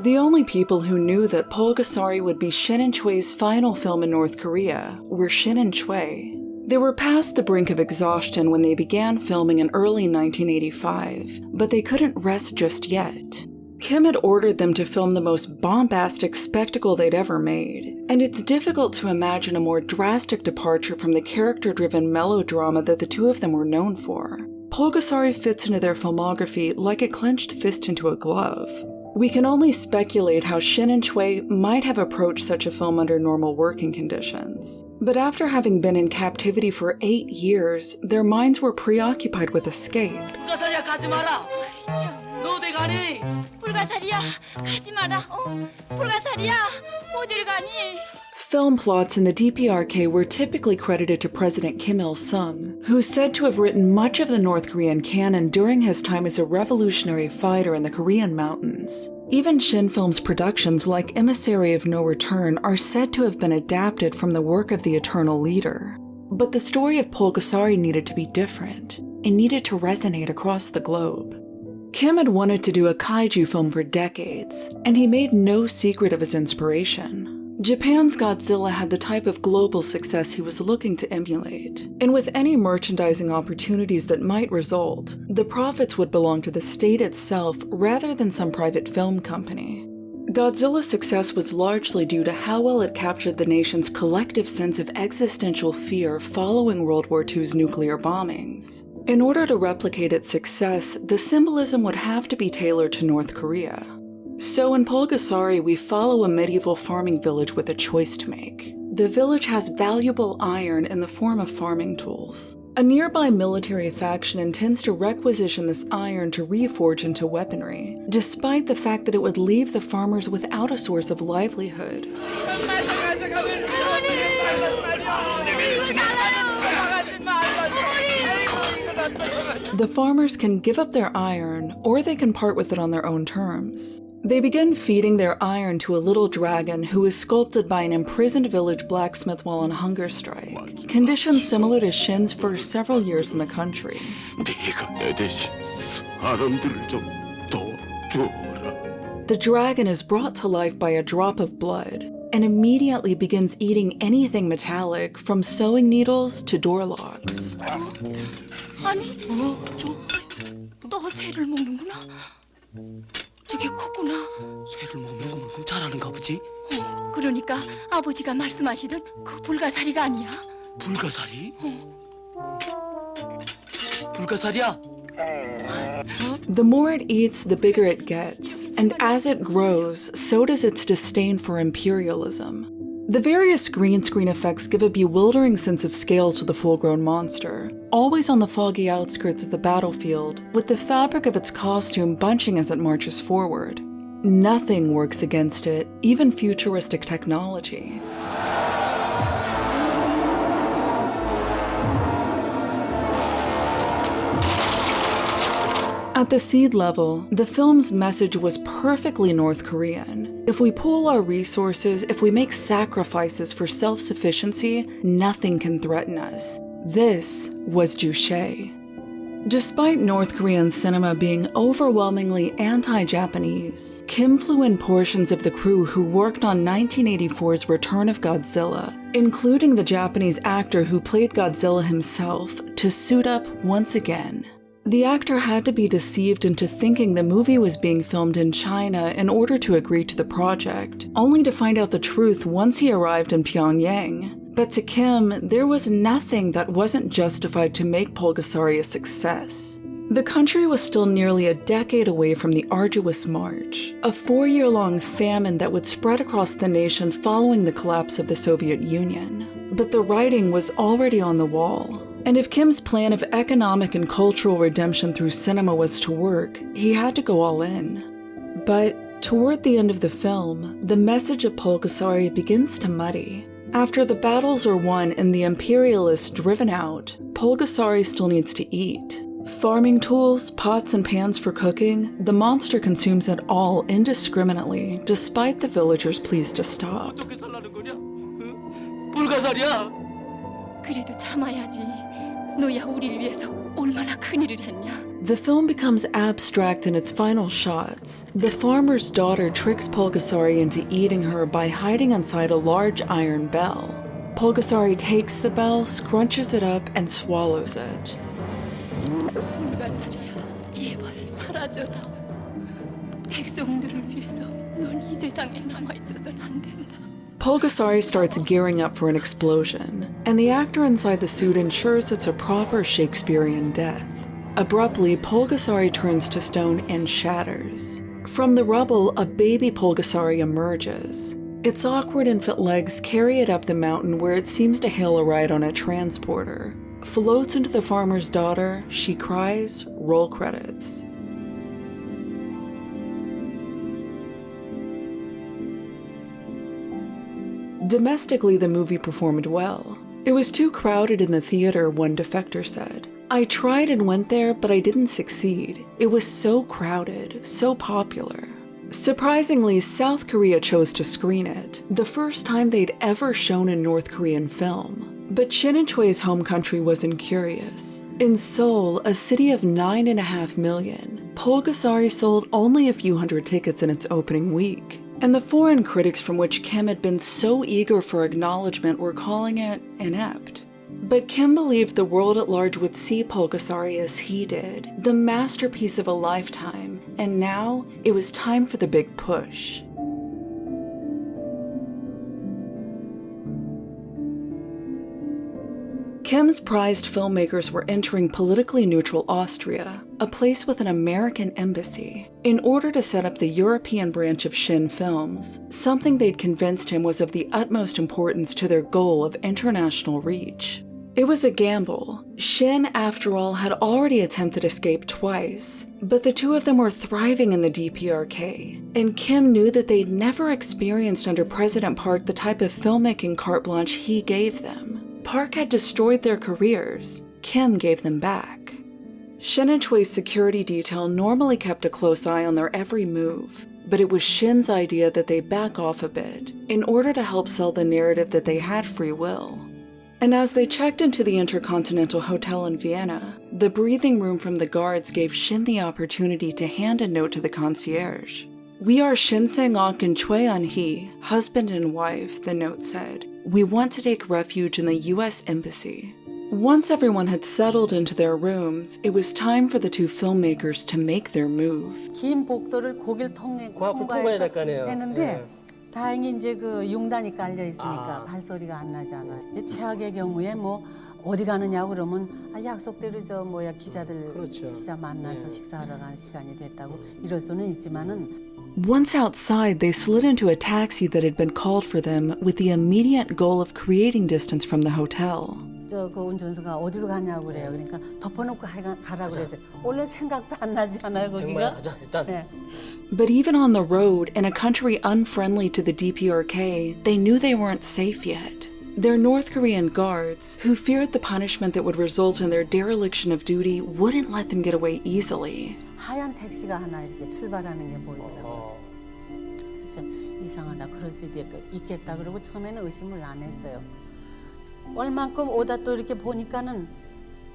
The only people who knew that Pulgasari would be Shin and Choi's final film in North Korea were Shin and Choi. They were past the brink of exhaustion when they began filming in early 1985, but they couldn't rest just yet. Kim had ordered them to film the most bombastic spectacle they'd ever made, and it's difficult to imagine a more drastic departure from the character-driven melodrama that the 2 of them were known for. Pulgasari fits into their filmography like a clenched fist into a glove. We can only speculate how Shin and Choi might have approached such a film under normal working conditions. But after having been in captivity for 8 years, their minds were preoccupied with escape. 어디 가니? 불가사리야, 가지 마라. 불가사리야, 어딜 가니? Film plots in the DPRK were typically credited to President Kim Il-sung, who's said to have written much of the North Korean canon during his time as a revolutionary fighter in the Korean mountains. Even Shin Film's productions like Emissary of No Return are said to have been adapted from the work of the Eternal Leader. But the story of Pulgasari needed to be different. It needed to resonate across the globe. Kim had wanted to do a kaiju film for decades, and he made no secret of his inspiration. Japan's Godzilla had the type of global success he was looking to emulate, and with any merchandising opportunities that might result, the profits would belong to the state itself rather than some private film company. Godzilla's success was largely due to how well it captured the nation's collective sense of existential fear following World War II's nuclear bombings. In order to replicate its success, the symbolism would have to be tailored to North Korea. So in Pulgasari, we follow a medieval farming village with a choice to make. The village has valuable iron in the form of farming tools. A nearby military faction intends to requisition this iron to reforge into weaponry, despite the fact that it would leave the farmers without a source of livelihood. The farmers can give up their iron, or they can part with it on their own terms. They begin feeding their iron to a little dragon who is sculpted by an imprisoned village blacksmith while on hunger strike, conditions similar to Shin's first several years in the country. The dragon is brought to life by a drop of blood, and immediately begins eating anything metallic, from sewing needles to door locks. 아니, 또 새를 먹는구나. 저게 코구나. 새를 먹는 거 만큼 잘하는가 보지? 그러니까 아버지가 말씀하시던 그 불가사리가 아니야. 불가사리? 불가사리야? The more it eats, the bigger it gets, and as it grows, so does its disdain for imperialism. The various green screen effects give a bewildering sense of scale to the full-grown monster, always on the foggy outskirts of the battlefield, with the fabric of its costume bunching as it marches forward. Nothing works against it, even futuristic technology. At the seed level, the film's message was perfectly North Korean. If we pool our resources, if we make sacrifices for self-sufficiency, nothing can threaten us. This was Juche. Despite North Korean cinema being overwhelmingly anti-Japanese, Kim flew in portions of the crew who worked on 1984's Return of Godzilla, including the Japanese actor who played Godzilla himself, to suit up once again. The actor had to be deceived into thinking the movie was being filmed in China in order to agree to the project, only to find out the truth once he arrived in Pyongyang. But to Kim, there was nothing that wasn't justified to make Pulgasari a success. The country was still nearly a decade away from the arduous march, a 4-year-long famine that would spread across the nation following the collapse of the Soviet Union. But the writing was already on the wall. And if Kim's plan of economic and cultural redemption through cinema was to work, he had to go all in. But toward the end of the film, the message of Pulgasari begins to muddy. After the battles are won and the imperialists driven out, Pulgasari still needs to eat. Farming tools, pots and pans for cooking, the monster consumes it all indiscriminately, despite the villagers' pleas to stop. 불가사리야? 그래도 참아야지. 너야 우리를 위해서 얼마나 큰일을 했냐. The film becomes abstract in its final shots. The farmer's daughter tricks Pulgasari into eating her by hiding inside a large iron bell. Pulgasari takes the bell, scrunches it up, and swallows it. 불가사리야, 제발 사라져다. 백성들을 위해서 넌 이 세상에 남아 있어서는 안 된다. Pulgasari starts gearing up for an explosion, and the actor inside the suit ensures it's a proper Shakespearean death. Abruptly, Pulgasari turns to stone and shatters. From the rubble, a baby Pulgasari emerges. Its awkward infant legs carry it up the mountain where it seems to hail a ride on a transporter. Floats into the farmer's daughter, she cries, roll credits. Domestically, the movie performed well. It was too crowded in the theater, one defector said. I tried and went there, but I didn't succeed. It was so crowded, so popular. Surprisingly, South Korea chose to screen it, the first time they'd ever shown a North Korean film. But Shin and Choi's home country wasn't curious. In Seoul, a city of 9.5 million, Pulgasari sold only a few hundred tickets in its opening week. And the foreign critics from which Kim had been so eager for acknowledgement were calling it inept. But Kim believed the world at large would see Pulgasari as he did, the masterpiece of a lifetime, and now it was time for the big push. Kim's prized filmmakers were entering politically neutral Austria, a place with an American embassy, in order to set up the European branch of Shin Films, something they'd convinced him was of the utmost importance to their goal of international reach. It was a gamble. Shin, after all, had already attempted escape twice, but the two of them were thriving in the DPRK, and Kim knew that they'd never experienced under President Park the type of filmmaking carte blanche he gave them. Park had destroyed their careers. Kim gave them back. Shin and Choi's security detail normally kept a close eye on their every move, but it was Shin's idea that they back off a bit in order to help sell the narrative that they had free will. And as they checked into the Intercontinental Hotel in Vienna, the breathing room from the guards gave Shin the opportunity to hand a note to the concierge. "We are Shin Sang-ok and Choi Eun-hee, husband and wife," the note said. "We want to take refuge in the US Embassy." Once everyone had settled into their rooms, it was time for the two filmmakers to make their move. 긴 복도를 고개를 통과해서 했는데 다행히 이제 그 융단이 깔려 있으니까 발소리가 안 나지 않아요. 최악의 경우에 뭐 어디 가느냐고 그러면 약속대로 저 뭐야 기자들 진짜 만나서 식사하러 간 시간이 됐다고 이럴 수는 있지만은. Once outside, they slid into a taxi that had been called for them with the immediate goal of creating distance from the hotel. 저 그 운전수가 어디로 가냐고 그래요. 그러니까 덮어놓고 가라고 그래서 원래 생각도 안 나지 않아요 거기가? 가자 일단. 네. But even on the road, in a country unfriendly to the DPRK, they knew they weren't safe yet. Their North Korean guards, who feared the punishment that would result in their dereliction of duty, wouldn't let them get away easily. 하얀 택시가 하나 이렇게 출발하는 게 보이더라고요. 진짜 이상하다. 그럴 수도 있겠다. 그러고 처음에는 의심을 안 했어요. 얼만큼 오다 또 이렇게 보니까는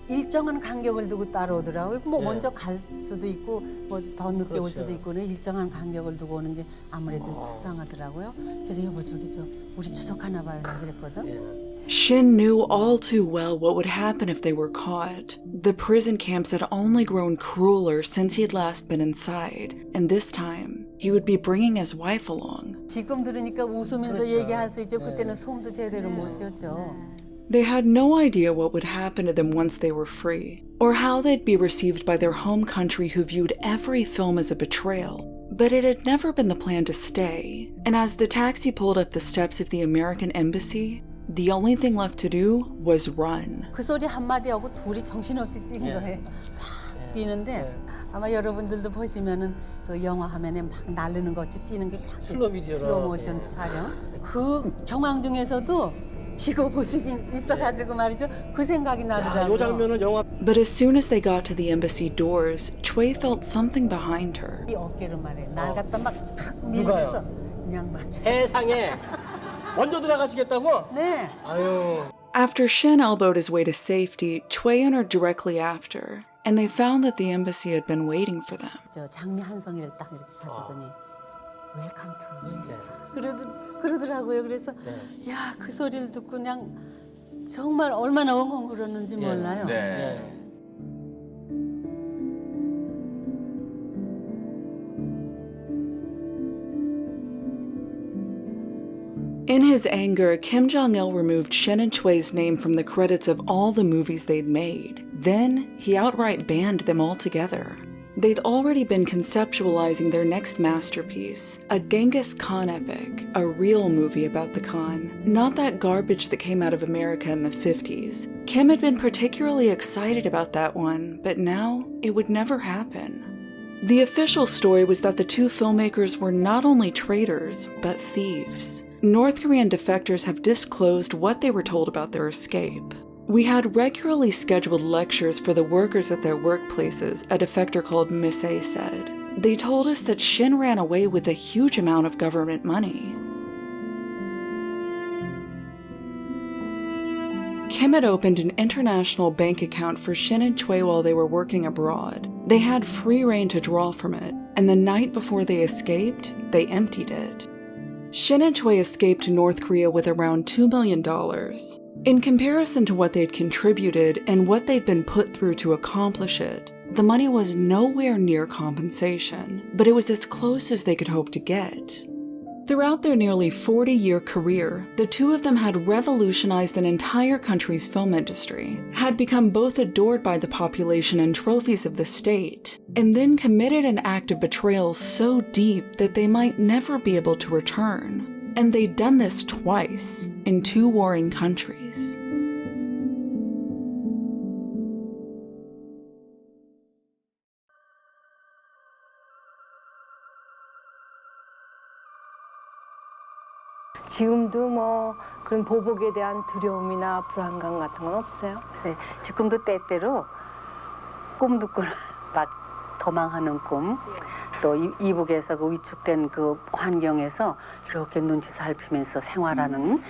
일정한 간격을 두고 따라오더라고요. 뭐 먼저 갈 수도 있고 뭐 더 늦게 올 수도 있고 일정한 간격을 두고 오는 게 아무래도 수상하더라고요. 그래서 여보 저기 저 우리 추적하나 봐요. 그랬거든. Shin knew all too well what would happen if they were caught. The prison camps had only grown crueler since he'd last been inside, and this time he would be bringing his wife along. 지금 들으니까 웃으면서 얘기할 수 있죠. 그때는 숨도 제대로 못 쉬었죠. They had no idea what would happen to them once they were free, or how they'd be received by their home country who viewed every film as a betrayal. But it had never been the plan to stay, and as the taxi pulled up the steps of the American embassy, the only thing left to do was run. 그 소리 한마디 하고 둘이 정신없이 뛴 거예요. 막 뛰는데 아마 여러분들도 보시면은 그 영화 화면에 막 날르는 것 같이 뛰는 게 이렇게 슬로우 모션 촬영. 그 경황 중에서도 지고 보시긴 있어가지고 말이죠. 그 생각이 나더라고요. 이 장면을 영화. But as soon as they got to the embassy doors, Choi felt something behind her. 이 어깨로 말해. 날 갖다 막 밀면서 그냥 막. 세상에 먼저 들어가시겠다고? 네. 아유. After Shin elbowed his way to safety, Choi entered directly after, and they found that the embassy had been waiting for them. 저 장미 한 송이를 딱 이렇게 가져더니 웰컴 투 웨스트 그러더라고요. 그래서 야, 그 소리를 듣고 그냥 정말 얼마나 엉엉 울었는지 몰라요. In his anger, Kim Jong-il removed Shin and Choi's name from the credits of all the movies they'd made. Then, he outright banned them altogether. They'd already been conceptualizing their next masterpiece, a Genghis Khan epic, a real movie about the Khan, not that garbage that came out of America in the 50s. Kim had been particularly excited about that one, but now it would never happen. The official story was that the two filmmakers were not only traitors, but thieves. North Korean defectors have disclosed what they were told about their escape. "We had regularly scheduled lectures for the workers at their workplaces," a defector called Miss A said. "They told us that Shin ran away with a huge amount of government money." Kim had opened an international bank account for Shin and Choi while they were working abroad. They had free rein to draw from it, and the night before they escaped, they emptied it. Shin and Choi escaped to North Korea with around $2 million. In comparison to what they'd contributed and what they'd been put through to accomplish it, the money was nowhere near compensation, but it was as close as they could hope to get. Throughout their nearly 40-year career, the two of them had revolutionized an entire country's film industry, had become both adored by the population and trophies of the state, and then committed an act of betrayal so deep that they might never be able to return. And they'd done this twice, in two warring countries. 지금도 뭐 그런 보복에 대한 두려움이나 불안감 같은 건 없어요? 네, 지금도 때때로 꿈도 막 도망하는 꿈, 또 이북에서 그 위축된 그 환경에서 이렇게 눈치 살피면서 생활하는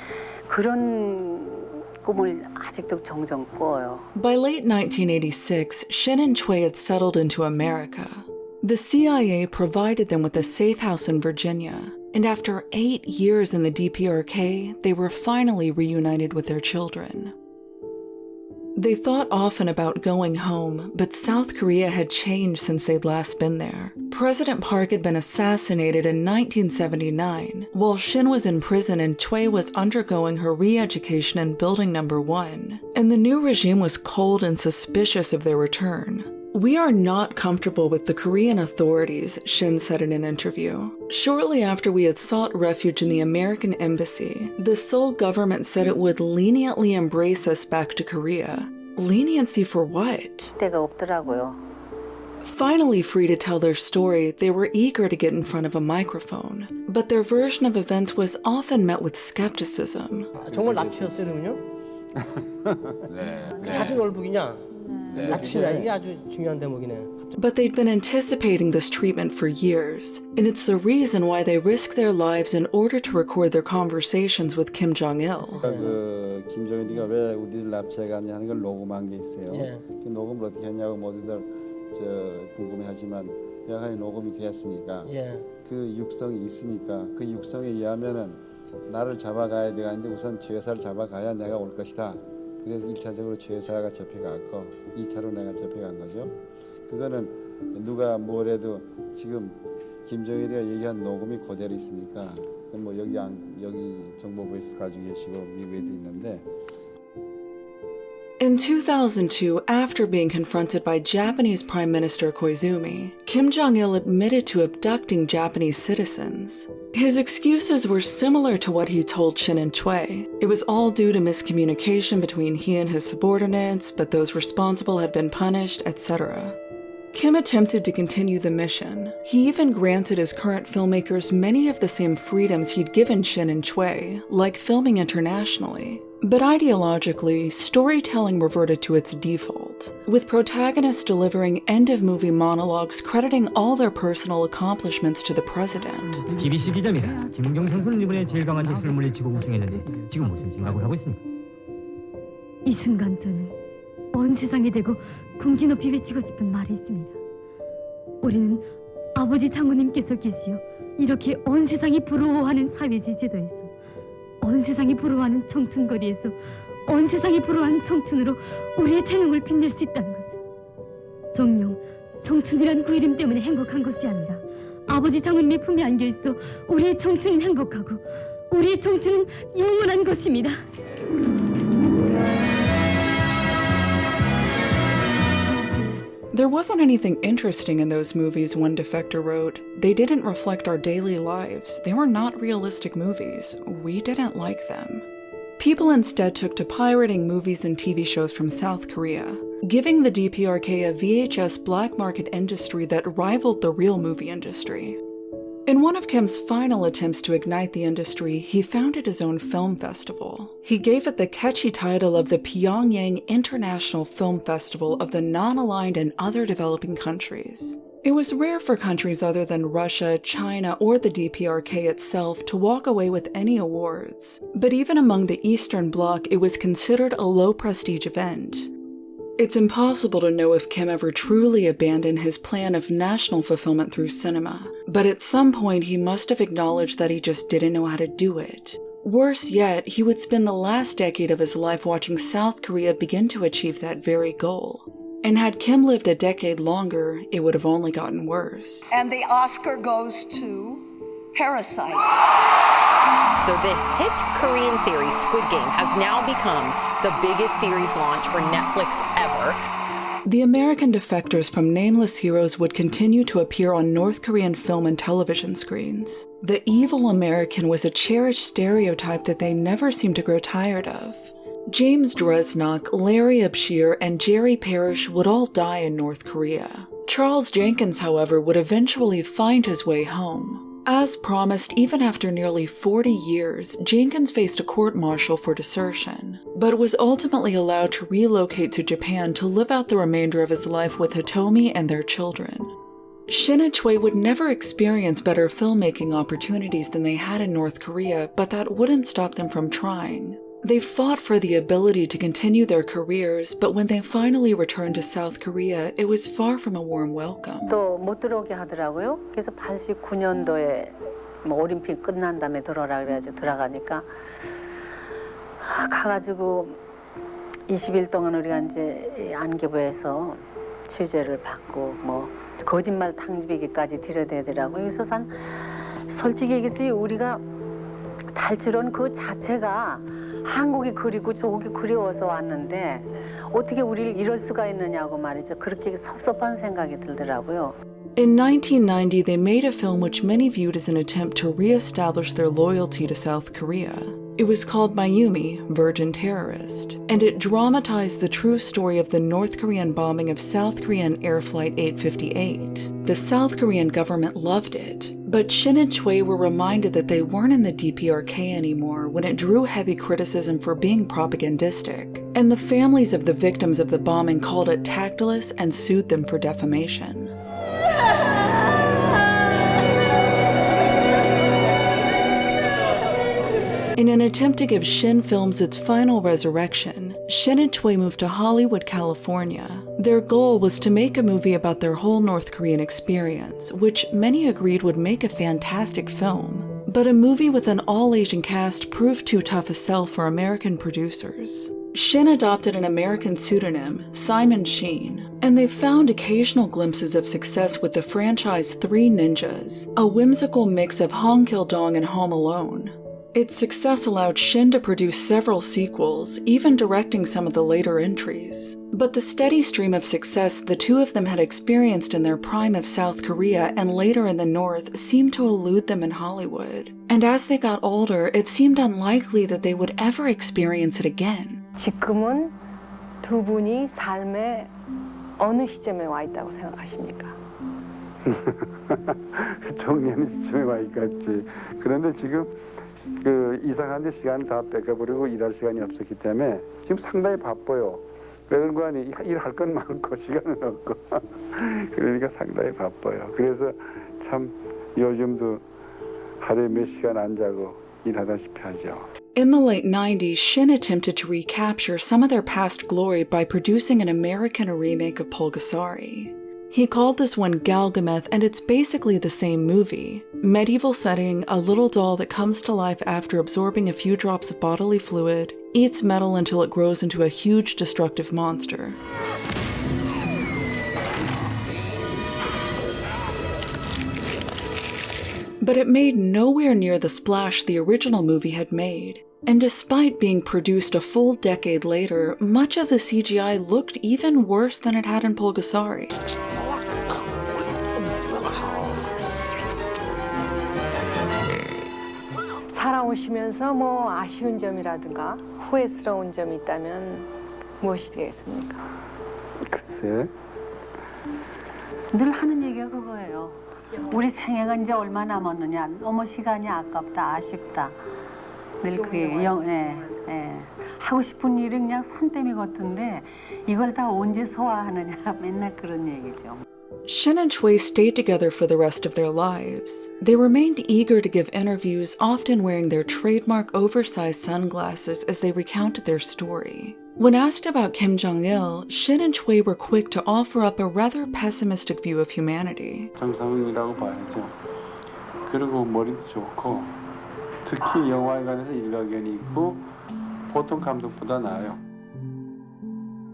그런 꿈을 아직도 종종 꿔요. By late 1986, Shin and Choi had settled into America. The CIA provided them with a safe house in Virginia, and after 8 years in the DPRK, they were finally reunited with their children. They thought often about going home, but South Korea had changed since they'd last been there. President Park had been assassinated in 1979, while Shin was in prison and Choi was undergoing her re-education in Building No. 1, and the new regime was cold and suspicious of their return. "We are not comfortable with the Korean authorities," Shin said in an interview. "Shortly after we had sought refuge in the American embassy, the Seoul government said it would leniently embrace us back to Korea. Leniency for what?" 때가 없더라고요. Finally free to tell their story, they were eager to get in front of a microphone. But their version of events was often met with skepticism. 정말 납치였어요, 그러면요? 네. 자진 월북이냐? 납치냐? 이게 아주 중요한 대목이네. But they'd been anticipating this treatment for years, and it's the reason why they risked their lives in order to record their conversations with Kim Jong-il. 김정일이가 왜 우리를 납치해갔냐 하는 걸 녹음한 게 있어요. 예. 그 녹음을 어떻게 했냐고 모두들 궁금해하지만 여하간에 녹음이 됐으니까 그 육성이 있으니까 그 육성에 의하면은 나를 잡아가야 되는데 우선 최 여사를 잡아가야 내가 올 것이다. 그래서 1차적으로 최 여사가 잡혀갔고 2차로 내가 잡혀간 거죠. 그거는 누가 뭐래도 지금 김정일이가 얘기한 녹음이 그대로 있으니까 뭐 여기 정보부에서 가지고 계시고 미국에도 있는데. In 2002, after being confronted by Japanese Prime Minister Koizumi, Kim Jong-il admitted to abducting Japanese citizens. His excuses were similar to what he told Shin and Choi. It was all due to miscommunication between he and his subordinates, but those responsible had been punished, etc. Kim attempted to continue the mission. He even granted his current filmmakers many of the same freedoms he'd given Shin and Choi, like filming internationally. But ideologically, storytelling reverted to its default, with protagonists delivering end-of-movie monologues crediting all their personal accomplishments to the president. BBC 기자입니다. 김은경 선수는 이번에 제일 강한 적수를 물리치고 우승했는데 지금 무슨 생각을 하고 있습니까? 이 순간 저는 온 세상에 대고 궁지 높이 외치고 싶은 말이 있습니다. 우리는 아버지 장군님께서 계시어 이렇게 온 세상이 부러워하는 사회주의 제도에서 온 세상이 부러워하는 청춘거리에서 온 세상이 부러워하는 청춘으로 우리의 재능을 빛낼 수 있다는 것을. 정녕 청춘이란 그 이름 때문에 행복한 것이 아니라 아버지 장군님의 품에 안겨있어 우리의 청춘은 행복하고 우리의 청춘은 영원한 것입니다. There wasn't anything interesting in those movies, one defector wrote. They didn't reflect our daily lives. They were not realistic movies. We didn't like them. People instead took to pirating movies and TV shows from South Korea, giving the DPRK a VHS black market industry that rivaled the real movie industry. In one of Kim's final attempts to ignite the industry, he founded his own film festival. He gave it the catchy title of the Pyongyang International Film Festival of the Non-Aligned and Other Developing Countries. It was rare for countries other than Russia, China, or the DPRK itself to walk away with any awards. But even among the Eastern Bloc, it was considered a low-prestige event. It's impossible to know if Kim ever truly abandoned his plan of national fulfillment through cinema, but at some point he must have acknowledged that he just didn't know how to do it. Worse yet, he would spend the last decade of his life watching South Korea begin to achieve that very goal. And had Kim lived a decade longer, it would have only gotten worse. And the Oscar goes to Parasite. So the hit Korean series Squid Game has now become the biggest series launch for Netflix ever. The American defectors from Nameless Heroes would continue to appear on North Korean film and television screens. The evil American was a cherished stereotype that they never seemed to grow tired of. James Dresnock, Larry Abshir, and Jerry Parrish would all die in North Korea. Charles Jenkins, however, would eventually find his way home. As promised, even after nearly 40 years, Jenkins faced a court-martial for desertion, but was ultimately allowed to relocate to Japan to live out the remainder of his life with Hitomi and their children. Shin and Choi would never experience better filmmaking opportunities than they had in North Korea, but that wouldn't stop them from trying. They fought for the ability to continue their careers, but when they finally returned to South Korea, it was far from a warm welcome. 또 못 들어오게 하더라고요. 그래서 89년도에 뭐 올림픽 끝난 다음에 들어오라 그래가지고 들어가니까 가가지고 20일 동안 우리가 이제 안기부에서 취재를 받고 뭐 거짓말 탕비기까지 들여대더라고요. 그래서 솔직히 얘기해서 우리가 탈출한 그 자체가 한국이 그리고 저국이 그리워서 왔는데 어떻게 우리를 이럴 수가 있느냐고 말이죠. 그렇게 섭섭한 생각이 들더라고요. In 1990, they made a film which many viewed as an attempt to re-establish their loyalty to South Korea. It was called Mayumi, Virgin Terrorist, and it dramatized the true story of the North Korean bombing of South Korean Air Flight 858. The South Korean government loved it, but Shin and Choi were reminded that they weren't in the DPRK anymore when it drew heavy criticism for being propagandistic, and the families of the victims of the bombing called it tactless and sued them for defamation. In an attempt to give Shin Films its final resurrection, Shin and Choi moved to Hollywood, California. Their goal was to make a movie about their whole North Korean experience, which many agreed would make a fantastic film. But a movie with an all-Asian cast proved too tough a sell for American producers. Shin adopted an American pseudonym, Simon Sheen, and they found occasional glimpses of success with the franchise Three Ninjas, a whimsical mix of Hong Kil-dong and Home Alone. Its success allowed Shin to produce several sequels, even directing some of the later entries. But the steady stream of success the two of them had experienced in their prime of South Korea and later in the North seemed to elude them in Hollywood. And as they got older, it seemed unlikely that they would ever experience it again. 지금은 두 분이 삶의 어느 시점에 와 있다고 생각하십니까? 정년의 시점에 와 있겠지. 그런데 지금 이상한데 시간을 다 뺏겨버리고 일할 시간이 없었기 때문에 지금 상당히 바빠요. 그런 거 아니 일할 건 많고 시간은 없고 그러니까 상당히 바빠요. 그래서 참 요즘도 하루에 몇 시간 안 자고 일하다시피 하죠. In the late 90s, Shin attempted to recapture some of their past glory by producing an American remake of Pulgasari. He called this one Galgameth, and it's basically the same movie. Medieval setting, a little doll that comes to life after absorbing a few drops of bodily fluid, eats metal until it grows into a huge destructive monster. But it made nowhere near the splash the original movie had made. And despite being produced a full decade later, much of the CGI looked even worse than it had in Pulgasari. 살아오시면서 뭐 아쉬운 점이라든가 후회스러운 점이 있다면 무엇이 되겠습니까? 글쎄. 늘 하는 얘기가 그거예요. 우리 생애가 이제 얼마 남았느냐. 너무 시간이 아깝다, 아쉽다. 늘 그게 하고 싶은 일이 그냥 산더미 같은데 이걸 다 언제 소화하느냐. 맨날 그런 얘기죠. Shin and Choi stayed together for the rest of their lives. They remained eager to give interviews, often wearing their trademark oversized sunglasses as they recounted their story. When asked about Kim Jong-il, Shin and Choi were quick to offer up a rather pessimistic view of humanity. 정상이라고 봐야죠. 그리고 머리도 좋고 특히 영화에 관해서 일가견이 있고 보통 감독보다 나아요.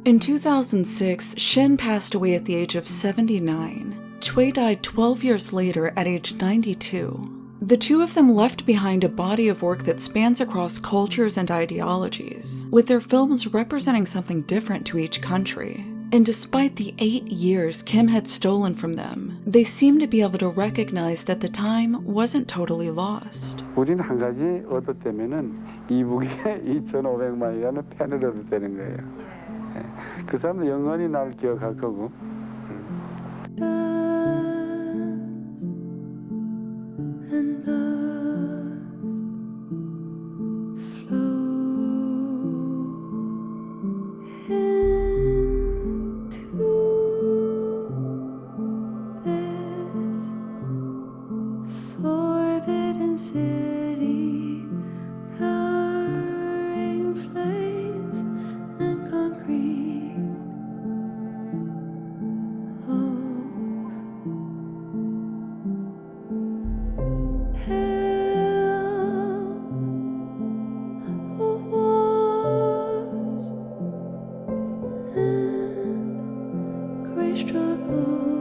In 2006, Shin passed away at the age of 79. Choi died 12 years later at age 92. The two of them left behind a body of work that spans across cultures and ideologies, with their films representing something different to each country. And despite the 8 years Kim had stolen from them, they seemed to be able to recognize that the time wasn't totally lost. 우리는 한 가지 얻었다면은 이북에 2,500만이라는 팬을 얻었다는 거예요. 그 사람들 영원히 나를 기억할 거고. Struggle